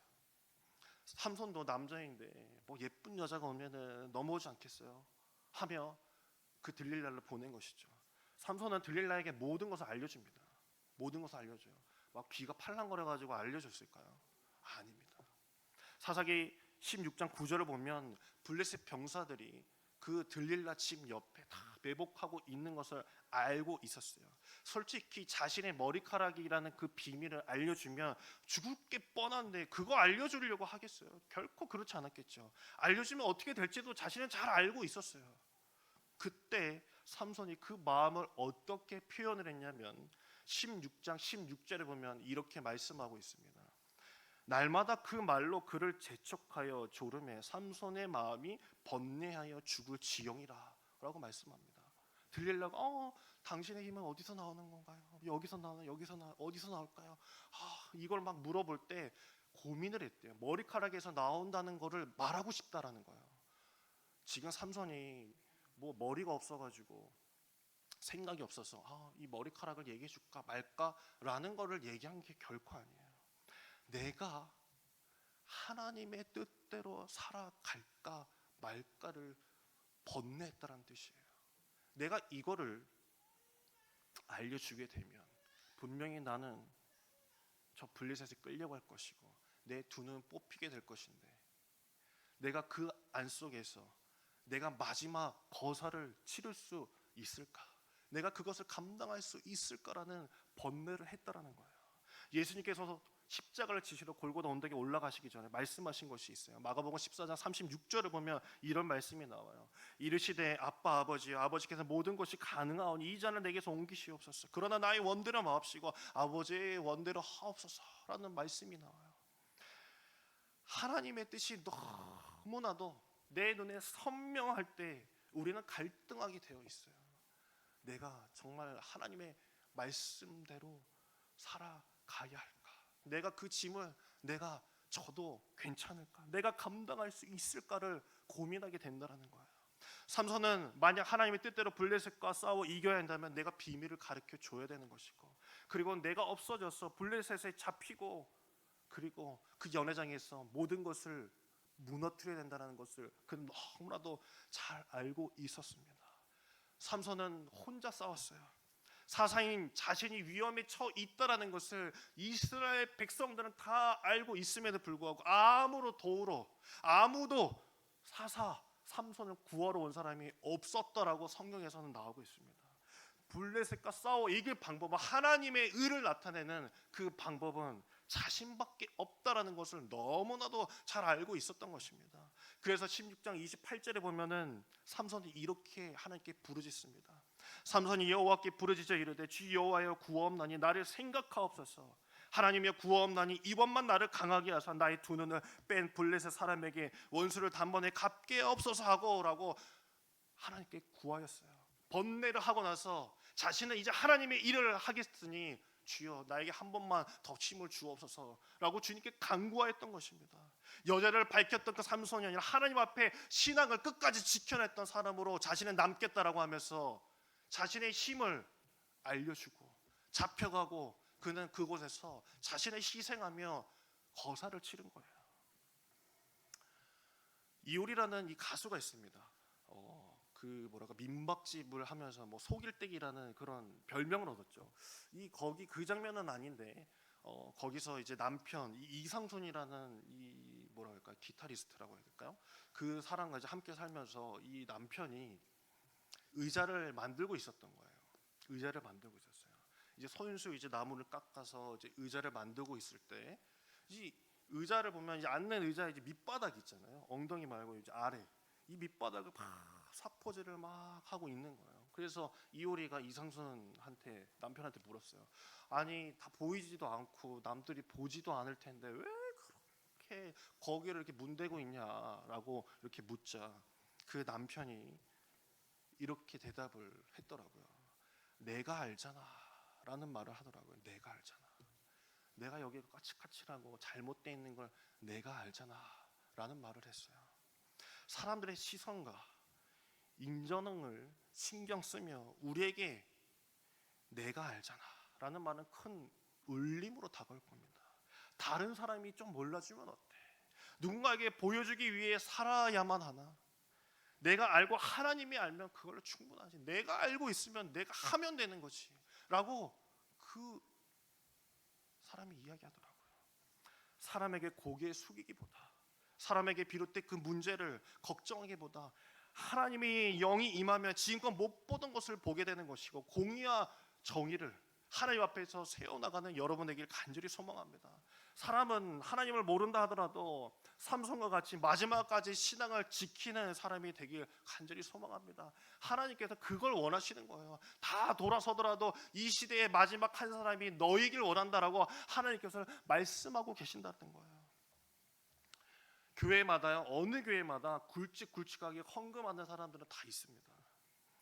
삼손도 남자인데 뭐 예쁜 여자가 오면은 넘어오지 않겠어요? 하며 그 들릴라를 보낸 것이죠. 삼손은 들릴라에게 모든 것을 알려줍니다. 모든 것을 알려줘요. 막 귀가 팔랑거려가지고 알려줬을까요? 아닙니다. 사사기 16장 9절을 보면 블레셋 병사들이 그 들릴라 집 옆에 다 매복하고 있는 것을 알고 있었어요. 솔직히 자신의 머리카락이라는 그 비밀을 알려주면 죽을 게 뻔한데 그거 알려주려고 하겠어요? 결코 그렇지 않았겠죠. 알려주면 어떻게 될지도 자신은 잘 알고 있었어요. 그때 삼손이 그 마음을 어떻게 표현을 했냐면 16장 16절에 보면 이렇게 말씀하고 있습니다. 날마다 그 말로 그를 재촉하여 조름해 삼손의 마음이 번뇌하여 죽을 지경이라 라고 말씀합니다. 들릴라가 당신의 힘은 어디서 나오는 건가요? 여기서 나오나 어디서 나올까요? 이걸 막 물어볼 때 고민을 했대요. 머리카락에서 나온다는 거를 말하고 싶다라는 거예요. 지금 삼손이 뭐 머리가 없어가지고 생각이 없어서 이 머리카락을 얘기해 줄까 말까라는 거를 얘기한 게 결코 아니에요. 내가 하나님의 뜻대로 살아갈까 말까를 번뇌했다는 뜻이에요. 내가 이거를 알려주게 되면 분명히 나는 저 블레셋에 끌려갈 것이고 내 두 눈 뽑히게 될 것인데 내가 그 안 속에서 내가 마지막 거사를 치를 수 있을까? 내가 그것을 감당할 수 있을까라는 번뇌를 했다라는 거예요. 예수님께서 십자가를 지시러 골고다 언덕에 올라가시기 전에 말씀하신 것이 있어요. 마가복음 14장 36절을 보면 이런 말씀이 나와요. 이르시되 아빠 아버지여 아버지께서 모든 것이 가능하오니 이 잔을 내게서 옮기시옵소서. 그러나 나의 원대로 마옵시고 아버지의 원대로 하옵소서라는 말씀이 나와요. 하나님의 뜻이 너무나도 내 눈에 선명할 때 우리는 갈등하게 되어 있어요. 내가 정말 하나님의 말씀대로 살아가야 할까? 내가 그 짐을 내가 져도 괜찮을까? 내가 감당할 수 있을까를 고민하게 된다는 거예요. 삼손은 만약 하나님의 뜻대로 블레셋과 싸워 이겨야 한다면 내가 비밀을 가르쳐 줘야 되는 것이고, 그리고 내가 없어져서 블레셋에 잡히고 그리고 그 연회장에서 모든 것을 무너뜨려야 된다는 것을 그는 너무나도 잘 알고 있었습니다. 삼손은 혼자 싸웠어요. 사사인 자신이 위험에 처 있다라는 것을 이스라엘 백성들은 다 알고 있음에도 불구하고 아무도 사사 삼손을 구하러 온 사람이 없었다라고 성경에서는 나오고 있습니다. 블레셋과 싸워 이길 방법은, 하나님의 의를 나타내는 그 방법은 자신밖에 없다라는 것을 너무나도 잘 알고 있었던 것입니다. 그래서 16장 28절에 보면은 삼손이 이렇게 하나님께 부르짖습니다. 삼손이 여호와께 부르짖어 이르되 주 여호와여 구하옵나니 나를 생각하옵소서. 하나님여 구하옵나니 이번만 나를 강하게 하사 나의 두 눈을 뺀 블레셋 사람에게 원수를 단번에 갚게 없소서 하고라고 하나님께 구하였어요. 번뇌를 하고 나서 자신은 이제 하나님의 일을 하겠으니 주여 나에게 한 번만 더 힘을 주옵소서라고 주님께 간구하였던 것입니다. 여자를 밝혔던 그 삼손이 아니라 하나님 앞에 신앙을 끝까지 지켜냈던 사람으로 자신은 남겠다라고 하면서 자신의 힘을 알려주고 잡혀가고 그는 그곳에서 자신을 희생하며 거사를 치른 거예요. 이효리라는 이 가수가 있습니다. 민박집을 하면서 속일떼기라는 그런 별명을 얻었죠. 거기 그 장면은 아닌데 거기서 이제 남편 이상손이라는 기타리스트라고 해야 될까요? 그 사람과 이제 함께 살면서 이 남편이 의자를 만들고 있었던 거예요. 의자를 만들고 있었어요. 이제 손수 이제 나무를 깎아서 이제 의자를 만들고 있을 때 이 의자를 보면 이제 앉는 의자 이제 밑바닥 있잖아요. 엉덩이 말고 이제 아래 이 밑바닥을 막 사포질을 막 하고 있는 거예요. 그래서 이효리가 이상순한테 남편한테 물었어요. 아니 다 보이지도 않고 남들이 보지도 않을 텐데 왜 그렇게 거기를 이렇게 문대고 있냐라고 이렇게 묻자 그 남편이 이렇게 대답을 했더라고요. 내가 알잖아라는 말을 하더라고요. 내가 알잖아. 내가 여기가 까칠까칠하고 잘못되어 있는 걸 내가 알잖아라는 말을 했어요. 사람들의 시선과 인정을 신경 쓰며 우리에게 내가 알잖아 라는 말은 큰 울림으로 다가올 겁니다. 다른 사람이 좀 몰라주면 어때? 누군가에게 보여주기 위해 살아야만 하나? 내가 알고 하나님이 알면 그걸로 충분하지. 내가 알고 있으면 내가 하면 되는 거지 라고 그 사람이 이야기하더라고요. 사람에게 고개 숙이기보다, 사람에게 비롯된 그 문제를 걱정하기보다 하나님의 영이 임하면 지금껏 못 보던 것을 보게 되는 것이고 공의와 정의를 하나님 앞에서 세워나가는 여러분에게 간절히 소망합니다. 사람은 하나님을 모른다 하더라도 삼손과 같이 마지막까지 신앙을 지키는 사람이 되길 간절히 소망합니다. 하나님께서 그걸 원하시는 거예요. 다 돌아서더라도 이 시대의 마지막 한 사람이 너이길 원한다라고 하나님께서 말씀하고 계신다는 거예요. 교회마다요, 어느 교회마다 굵직굵직하게 헌금하는 사람들은 다 있습니다.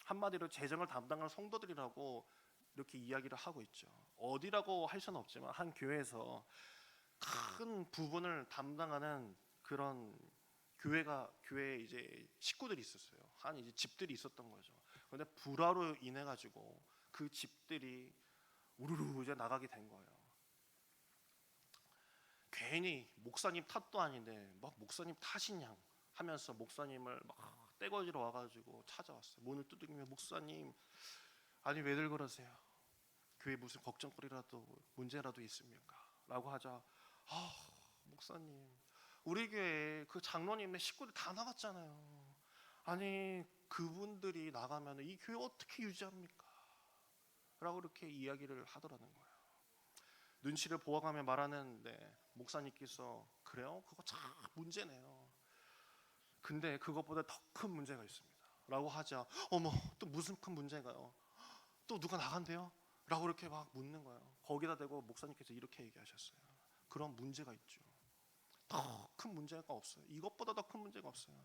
한마디로 재정을 담당하는 성도들이라고 이렇게 이야기를 하고 있죠. 어디라고 할 수는 없지만 한 교회에서 큰 부분을 담당하는 그런 교회 이제 식구들이 있었어요. 한 이제 집들이 있었던 거죠. 그런데 불화로 인해 가지고 그 집들이 우르르 이제 나가게 된 거예요. 괜히 목사님 탓도 아닌데 막 목사님 탓이냐 하면서 목사님을 막 떼거지러 와가지고 찾아왔어요. 문을 두드리면 목사님 아니 왜들 그러세요? 교회 무슨 걱정거리라도 문제라도 있습니까? 라고 하자 목사님 우리 교회 그 장로님네 식구들 다 나갔잖아요. 아니 그분들이 나가면 이 교회 어떻게 유지합니까? 라고 이렇게 이야기를 하더라는 거예요. 눈치를 보아가며 말하는데 목사님께서 그래요? 그거 참 문제네요. 근데 그것보다 더 큰 문제가 있습니다. 라고 하자 어머 또 무슨 큰 문제가요? 또 누가 나간대요? 라고 이렇게 막 묻는 거예요. 거기다 대고 목사님께서 이렇게 얘기하셨어요. 그런 문제가 있죠. 더 큰 문제가 없어요. 이것보다 더 큰 문제가 없어요.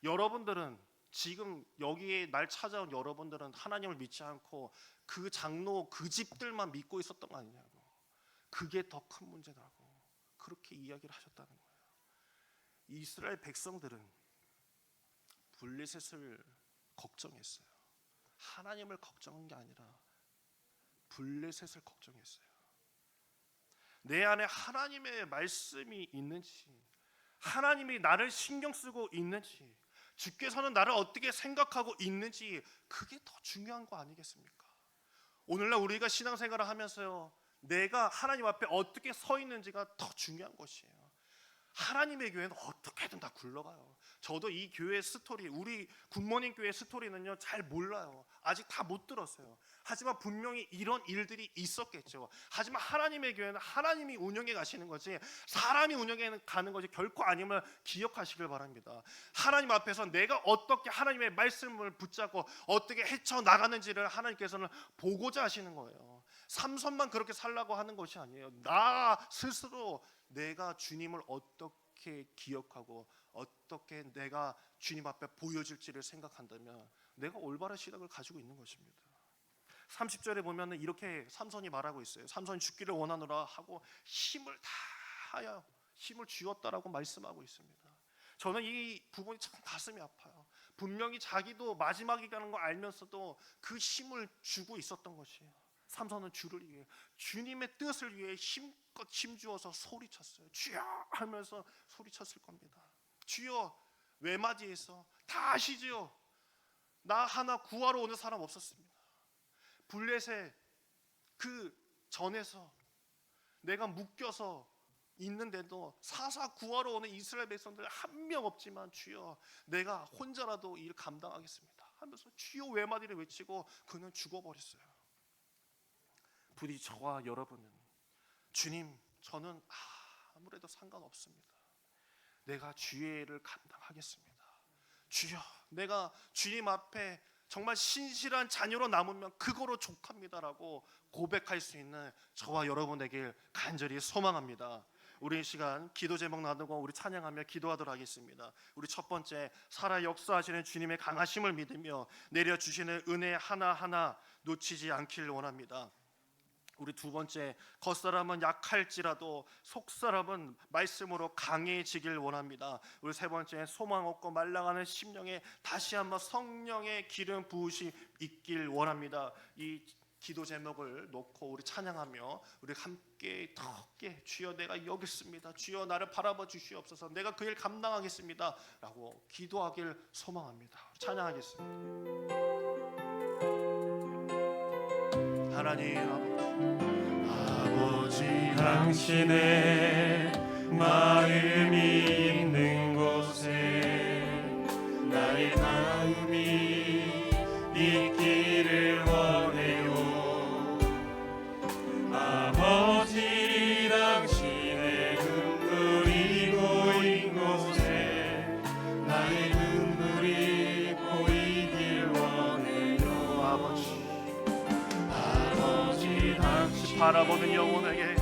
여러분들은 지금 여기에 날 찾아온 여러분들은 하나님을 믿지 않고 그 장로 그 집들만 믿고 있었던 거 아니냐고. 그게 더 큰 문제라고 그렇게 이야기를 하셨다는 거예요. 이스라엘 백성들은 블레셋을 걱정했어요. 하나님을 걱정한 게 아니라 블레셋을 걱정했어요. 내 안에 하나님의 말씀이 있는지, 하나님이 나를 신경 쓰고 있는지, 주께서는 나를 어떻게 생각하고 있는지, 그게 더 중요한 거 아니겠습니까? 오늘날 우리가 신앙생활을 하면서요, 내가 하나님 앞에 어떻게 서 있는지가 더 중요한 것이에요. 하나님의 교회는 어떻게든 다 굴러가요. 저도 이 교회 스토리, 우리 굿모닝 교회 스토리는요 잘 몰라요. 아직 다 못 들었어요. 하지만 분명히 이런 일들이 있었겠죠. 하지만 하나님의 교회는 하나님이 운영해 가시는 거지, 사람이 운영해 가는 거지 결코 아님을 기억하시길 바랍니다. 하나님 앞에서 내가 어떻게 하나님의 말씀을 붙잡고 어떻게 헤쳐나가는지를 하나님께서는 보고자 하시는 거예요. 삼손만 그렇게 살라고 하는 것이 아니에요. 나 스스로 내가 주님을 어떻게 기억하고 어떻게 내가 주님 앞에 보여질지를 생각한다면 내가 올바른 시각을 가지고 있는 것입니다. 30절에 보면 이렇게 삼손이 말하고 있어요. 삼손이 죽기를 원하노라 하고 힘을 다하여 힘을 쥐었다라고 말씀하고 있습니다. 저는 이 부분이 참 가슴이 아파요. 분명히 자기도 마지막이라는 걸 알면서도 그 힘을 주고 있었던 것이에요. 삼손은 주를 위해, 주님의 뜻을 위해 힘껏 힘주어서 소리쳤어요. 주여 하면서 소리쳤을 겁니다. 주여, 외마디에서 다 아시지요? 나 하나 구하러 오는 사람 없었습니다. 블레셋 그 전에서 내가 묶여서 있는데도 사사 구하러 오는 이스라엘 백성들 한 명 없지만 주여 내가 혼자라도 일 감당하겠습니다 하면서 주여 외마디를 외치고 그는 죽어버렸어요. 부디 저와 여러분은 주님, 저는 아무래도 상관없습니다. 내가 주의 일을 감당하겠습니다. 주여, 내가 주님 앞에 정말 신실한 자녀로 남으면 그거로 족합니다라고 고백할 수 있는 저와 여러분에게 간절히 소망합니다. 우리 이 시간 기도 제목 나누고 우리 찬양하며 기도하도록 하겠습니다. 우리 첫 번째, 살아 역사하시는 주님의 강하심을 믿으며 내려주시는 은혜 하나하나 놓치지 않기를 원합니다. 우리 두 번째, 겉사람은 약할지라도 속사람은 말씀으로 강해지길 원합니다. 우리 세 번째, 소망 없고 말라가는 심령에 다시 한번 성령의 기름 부으시 있길 원합니다. 이 기도 제목을 놓고 우리 찬양하며 우리 함께 덕게 주여 내가 여기 있습니다. 주여 나를 바라봐 주시옵소서. 내가 그 일 감당하겠습니다 라고 기도하길 소망합니다. 찬양하겠습니다. 하나님 아버지,
당신의 마음이 있는 곳에 나의 마음이 있기를 원해요. 아버지, 당신의 눈물이 고인 곳에 나의 눈물이 보이길 원해요. 아버지, 당신
바라보는 영혼에게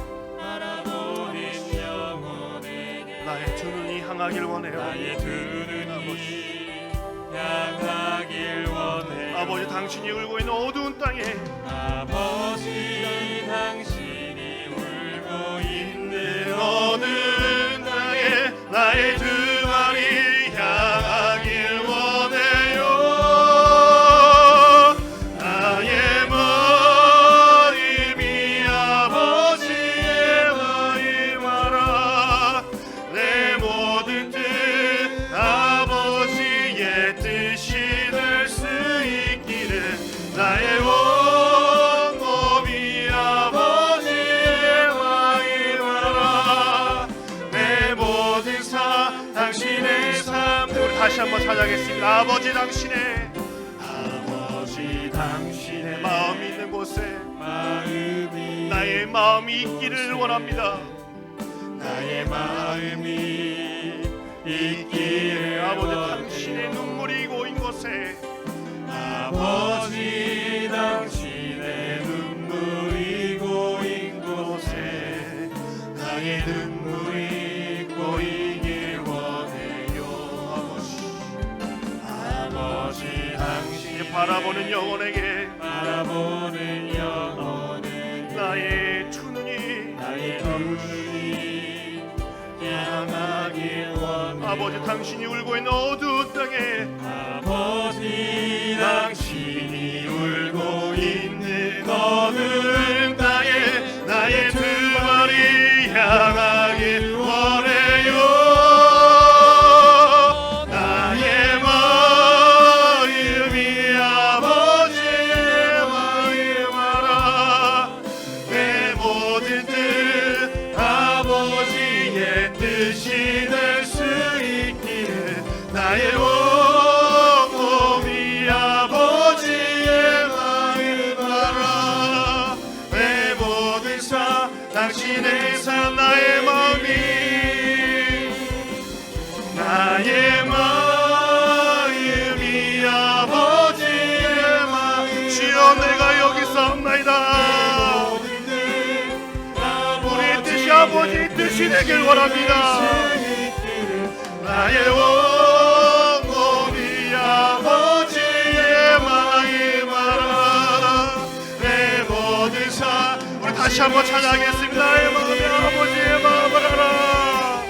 나의 두 눈이 향하길 원해요.
나의 두 눈이 향하길 원해요.
아버지, 당신이 울고 있는 어두운 땅에
아버지, 당신이 울고 있는
어두운 땅에 나의 두 발이 향하길 원해요. 나의 마음이 아버지의 마음 알아. 내 모든 뜻 아버지의 뜻이 될 수 있기를 나의 온몸이 아버지의 마음 알아. 내 모든 삶 당신의 삶. 우리 다시 한번 찬양하겠습니다. 아버지, 당신의 마음이 있는 곳에 나의 마음이 있기를 원합니다.
나의 마음이 있기를
아버지,
원해요.
당신의 눈물이 고인 곳에
아버지, 당신의 눈물이 고인 곳에 나의 눈물이 고이길 원해요. 아버지, 당신이
바라보는 영혼에게
바라보는 영혼에게
나의 두 눈이
나의 두 눈이 향하길 원해요.
아버지, 당신이 울고 있는 어두운 땅에
아버지, 당신이 울고 있는
어두운 땅에 나의 두 발이 향하길 원해요. 주인이 되길 원합니다. 나의 원곡이 아버지의 마음 알아. 내 모든 삶 우리 다시 한번 찬양하겠습니다. 나의 마음이 아버지의 마음을 알아.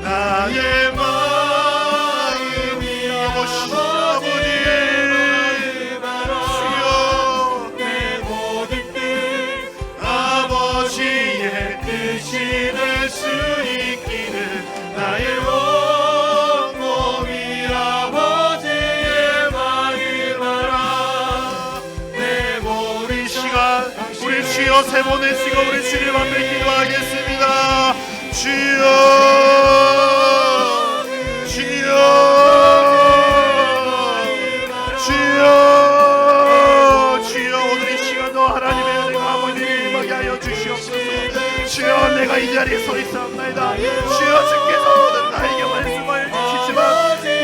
나의 마음이 아버지의 마음을 알아. 주여 내 모든 뜻 아버지의 뜻이 될 수 있기를. 나의 원곡이 아버지의 마음 알아. 내 모든 시간 우리 주여 세 번의 시간 우리 주님 앞에 기도하겠습니다. 주여 주여 주여 주여 오늘 이 시간도 하나님의 은혜가 아버지를 임하게 하여 주시옵소서. 주여 내가 이 자리에 서 있사옵나이다. 주여 주께서 오늘 나에게 말씀하여 주시지만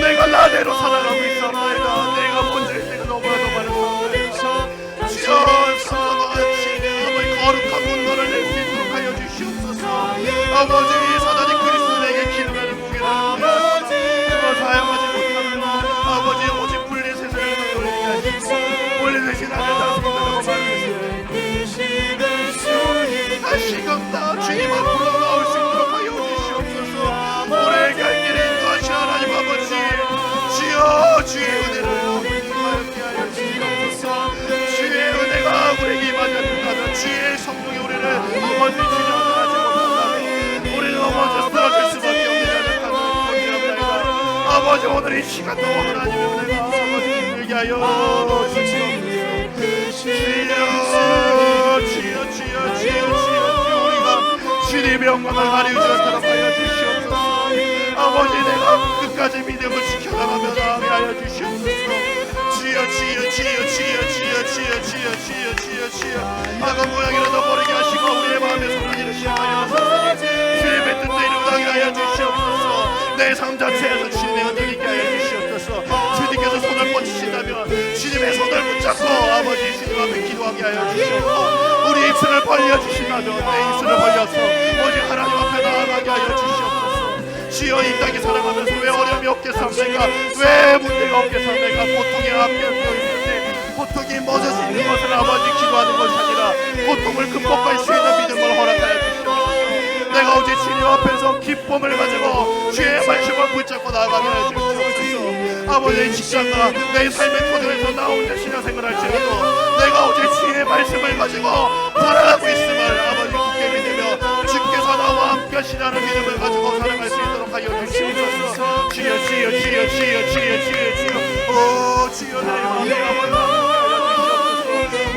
내가 나대로 살아가고 있사옵나이다. 내가 먼저일 때가 너무나도 많았사옵나이다. 주여 사랑하신 아버지 거룩한 문도를 낼 수 있도록 하여 주시옵소서. 아버지 사단이 그리스도에게 기름하는 무게를 그걸 사용하지 못하면 아버지 오직 블레셋을 돌리게 하시고 블레셋이 나를 다스린다고 말했습니다. 다시금 다 주님 앞으로 나올 수 있도록 하여 주시옵소서. 우리의 갈 길에 인도하신 하나님 아버지 주여 주의 은혜를 아버지 하여 주시옵소서. 주의 은혜가 우리에게 임하지 않는다면 주의 성령이 우리를 아버지 주장하지 못한다면 우리는 아버지 쓰러질 수밖에 없는 자들입니다. 아버지 오늘 이 시간도 하나님의 은혜가 아버지 힘들게 하여 주시옵소서. 주여 우리가 주님의 영광을 가리우지않도록 하여 주시옵소서. 아버지 내가 끝까지 믿음을 지켜나가며 나아가게 하여 주시옵소서. 주여 악한 모양이라도 버리게 하시고 우리의 마음에 소란이를 시작하여 주님의 뜻대로 이루게 하여 주시옵소서. 내 삶 자체에서 주님의 은혜를 있게 하여 주시옵소서. 주님께서 손을 뻗치신다면 주님의 손을 붙잡고 아버지 주님 앞에 기도하게 하여 주시옵소서. 우리 입술을 벌려주신다면 내 입술을 벌려서 오직 하나님 앞에 나아가게 하여 주시옵소서. 주여 이 땅에 살아가면서 왜 어려움이 없겠습니까? 왜 문제가 없겠습니까? 고통이 앞에 있는데 고통이 멎어지는 것을 아버지 기도하는 것이 아니라 고통을 극복할 수 있는 믿음을 허락하여 주시옵소서. 내가 오직 주님 앞에서 기쁨을 가지고 주의 말씀을 붙잡고 나아가게 하여 주시옵소서. 아버지의 직장과 내 삶의 터전에서 나 혼자 신앙생활 할지라도 내가 오직 주의 말씀을 가지고 살아가고 있음을 아버지 굳게 믿으며 주께서 나와 함께 하시라는 믿음을 가지고 살아갈 수 있도록 하여 주시옵소서. 주여 오 주여 내 마음이 아버지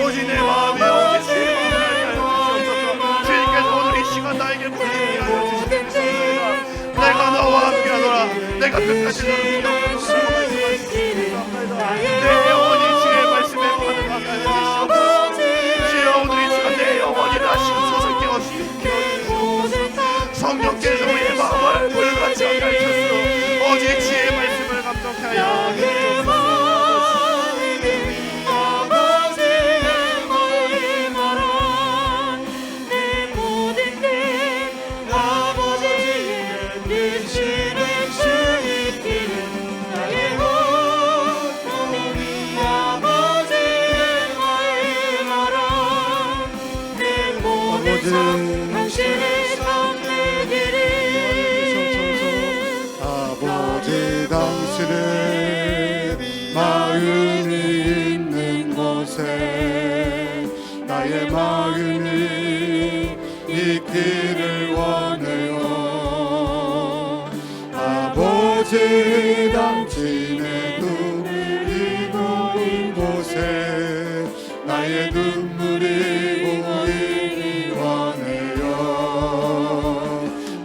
오직 내 마음이 오직 주의 마음을 알게 하여 주시옵소서. 주님께서 오늘 이 시간 나에게 보이게 하여 주시옵소서. 내가 너와 함께하노라. 내가 끝까지 너를 기억하노라. 내 영혼이 주의 말씀에 반응하게 하여 주시옵소서. 주여 오늘 이 시간 내 영혼이 다시 웃어서 깨워주시옵소서. 성령께서 우리의 마음을 불같이 하게 하셨소. 오직 주의 말씀을 감동케 하여 주시옵소서.
아버지 당신의 마음이 있는 곳에 나의 마음이 있기를 원해요. 아버지 당신의 눈물이 고인 곳에 나의 눈물이 고이기 원해요.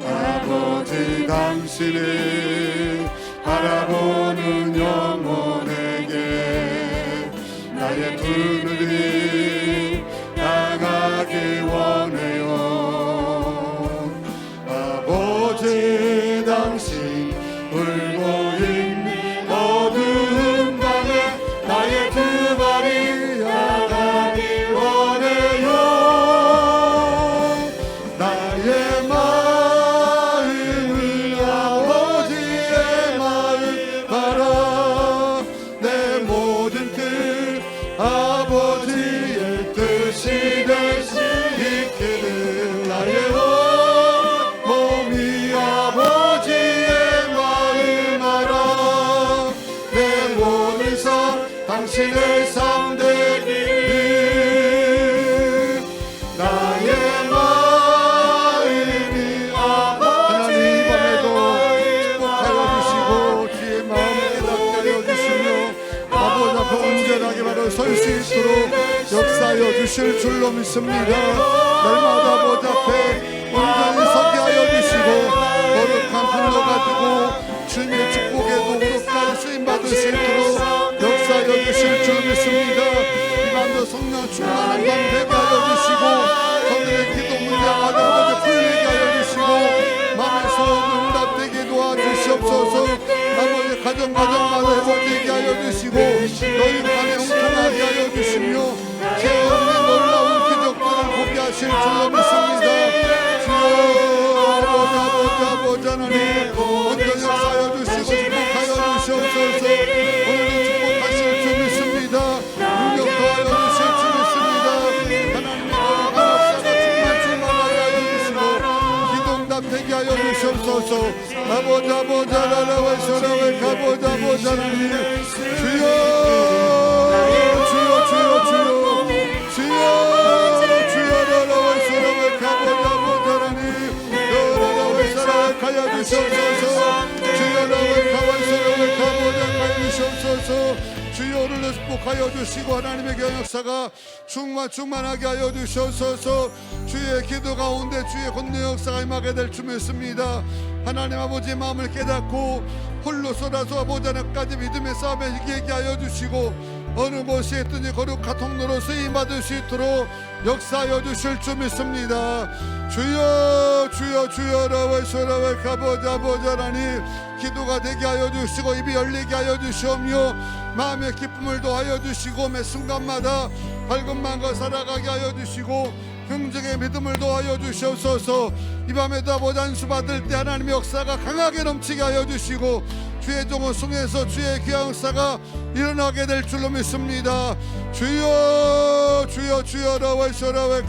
아버지 당신을 바라보는 영혼에게 나의 두 눈이 향하기 원해요. 아버지 당신 울고 마라. 내 모든 뜻 아버지의 뜻이 될 수 있게 될 나의 온 몸이 아버지의 마음 알아. 내 모든 삶 당신의 삶 되기를 나의 마음이 아버지의 축복하여 주시고 주의 마음을 깨닫게 하여 주시며 아버지 앞에 온전하게 바로 설 수 있도록 역사하여 주실 줄로 믿습니다. 날마다 아버지 앞에 온전히 서게 하여 주시고 거룩한 불로 가지고 주님의 축복에 거룩한 쓰임 받을 수 있도록 역사하여 주실 줄 믿습니다. 이 밤도 성령 충만한 밤 되게 하여 주시고 성령의 기도 문제가 아버지 풀리게 하여 주시고 마음의 소원 응답되게 도와주시옵소서. 아버지 가정마다 회복되게 하여 주시고 너희 밤에 형통하게 하여 주시며 세상의 놀라운 기적들을 보게 하실 줄로 믿습니다. 주여 아버지 하나님 온전히 역사하여 주시고 축복하여 주시옵소서. 오늘도 축복하실 줄 믿습니다. 능력 더하여 주실 줄 믿습니다. 하나님의 거룩한 역사가 충만하게 하여 주시고 기도응답 되게 하여 주시옵소서. 아버지 하나님 소라의 아버지 하나님 주여 나라의 소라의 아버지 하나님 나라의 사랑을 가여 주시옵소서. 주여 나라의 소라의 아버지 가여 주시옵소서. 주여 오늘도 축복하여 주시고 하나님의 경역사가 충만하게 하여 주시옵소서. 주의 기도 가운데 주의 권능 역사가 임하게 될 줄 믿습니다. 하나님 아버지의 마음을 깨닫고 홀로 쏟아서 아버지 하나님까지 믿음의 싸움에 이기게 하여 주시고 어느 곳에 있든지 거룩한 통로로 쓰임받을 수 있도록 역사하여 주실 줄 믿습니다. 주여 라와이소라와 아버지 하나님 기도가 되게 하여 주시고 입이 열리게 하여 주시오며 마음의 기쁨을 더하여 주시고 매 순간마다 밝은 마음과 살아가게 하여 주시고 긍정의 믿음을 더하여 주시옵소서. 이 밤에도 아버지 안수 받을 때 하나님의 역사가 강하게 넘치게 하여 주시고 주의 종을 숭에서 주의 귀한 역사가 일어나게 될 줄로 믿습니다. 주여 라와이소라와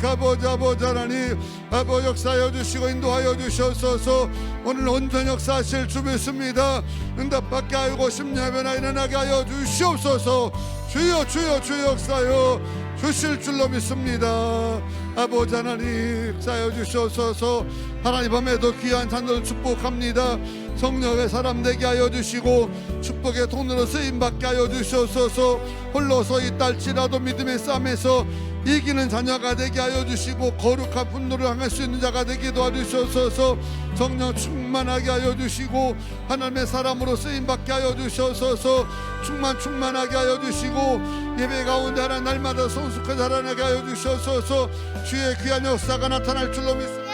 아버지 하나님 아버지 역사하여 주시고 인도하여 주시옵소서. 오늘 온전 역사하실 줄 믿습니다. 응답받게 하고 심야변화 일어나게 하여 주시옵소서. 주여 역사하여 주실 줄로 믿습니다. 아버지 하나님 역사하여 주시옵소서. 하나님 밤에도 귀한 찬송을 축복합니다. 성령의 사람 되게 하여 주시고 축복의 통로로 쓰임받게 하여 주시옵소서. 홀로서 있달지라도 믿음의 싸움에서 이기는 자녀가 되게 하여 주시고 거룩한 분노를 향할 수 있는 자가 되게 도와주시옵소서. 성령 충만하게 하여 주시고 하나님의 사람으로 쓰임받게 하여 주시옵소서. 충만하게 하여 주시고 예배 가운데 하나님 날마다 성숙한 자라나게 하여 주시옵소서. 주의 귀한 역사가 나타날 줄로 믿습니다.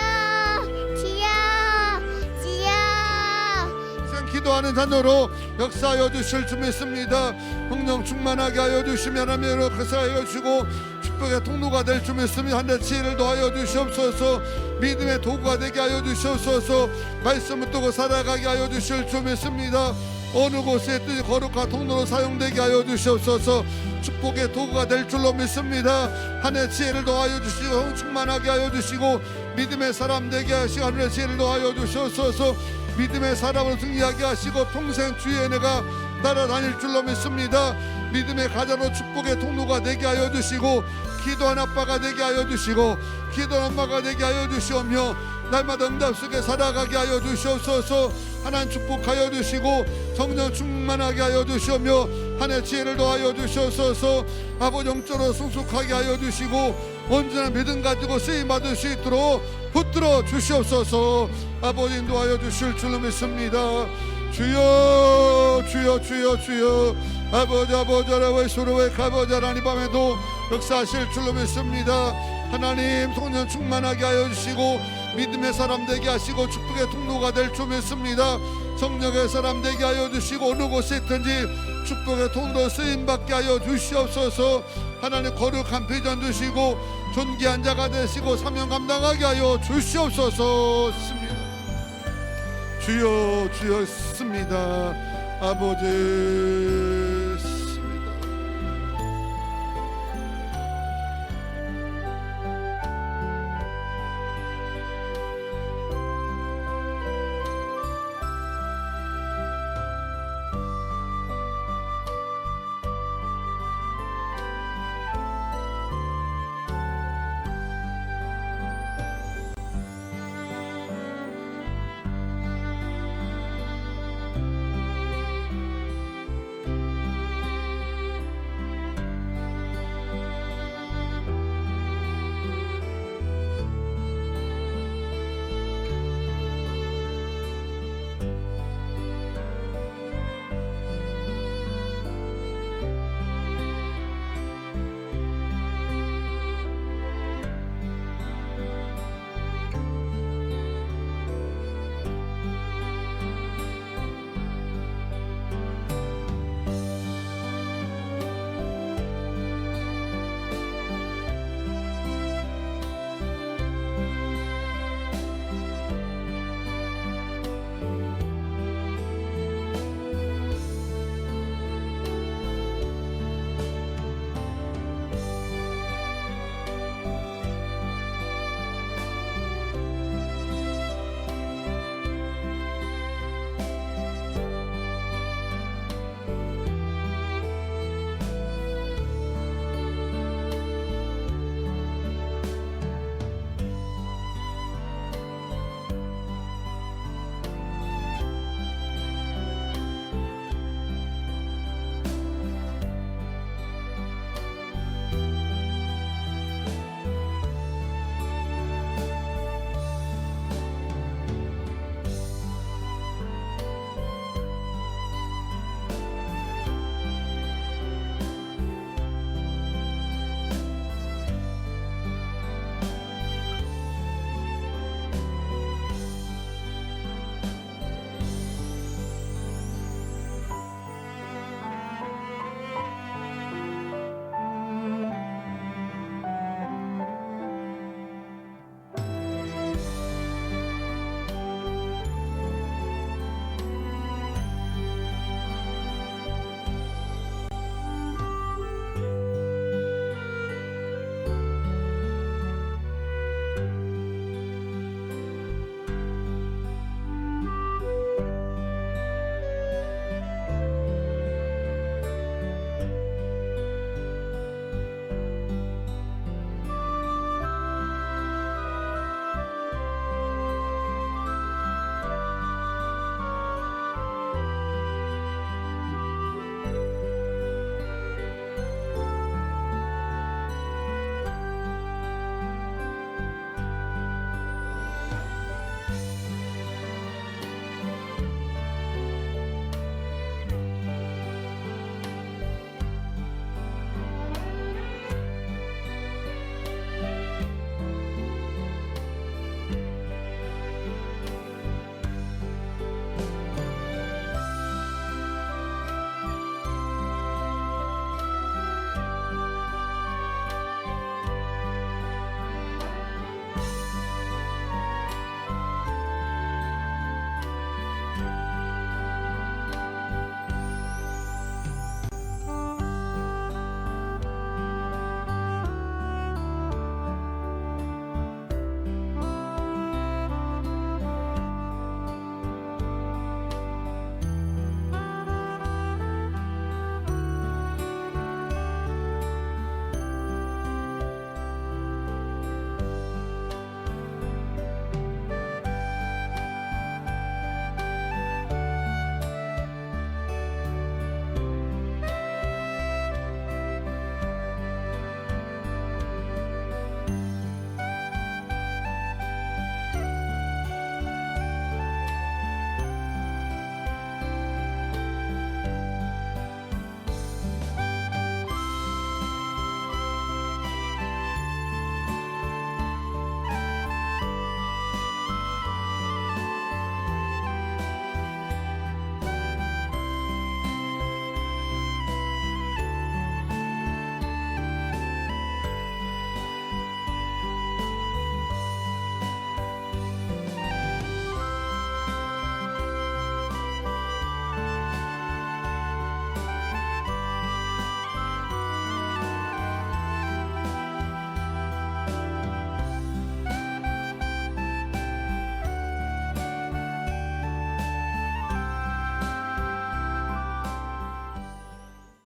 기도하는 자녀로 역사하여 주실 줄 믿습니다. 성령 충만하게 하여 주시면 하나님으로 역사하여 주시고 축복의 통로가 될 줄 믿습니다. 하늘의 지혜를 더하여 주시옵소서. 믿음의 도구가 되게 하여 주시옵소서. 말씀을 두고 살아가게 하여 주실 줄 믿습니다. 어느 곳에 있든지 거룩한 통로로 사용되게 하여 주시옵소서. 축복의 도구가 될 줄로 믿습니다. 하늘의 지혜를 더하여 주시고 충만하게 하여 주시고 믿음의 사람 되게 하시고 하늘의 지혜를 더하여 주시옵소서. 믿음의 사람을 승리하게 하시고 평생 주의 은혜가 따라다닐 줄로 믿습니다. 믿음의 가자로 축복의 통로가 되게 하여 주시고 기도하는 아빠가 되게 하여 주시고 기도하는 엄마가 되게 하여 주시오며 날마다 응답 속에 살아가게 하여 주시옵소서. 하나님 축복하여 주시고 성령 충만하게 하여 주시오며 하나님의 지혜를 더하여 주시옵소서. 아버지 영적으로 성숙하게 하여 주시고 온전한 믿음 가지고 쓰임 받을 수 있도록 붙들어 주시옵소서. 아버지 인도하여 주실 줄로 믿습니다. 주여 아버지 하나님 서로의 아버지 하나님 밤에도 역사하실 줄로 믿습니다. 하나님 성령 충만하게 하여 주시고 믿음의 사람 되게 하시고 축복의 통로가 될 줄 믿습니다. 성령의 사람 되게 하여 주시고 어느 곳에 있든지 축복의 통로 쓰임받게 하여 주시옵소서. 하나님 거룩한 비전 주시고 존귀한 자가 되시고 사명 감당하게 하여 주시옵소서. 주여 습니다. 아버지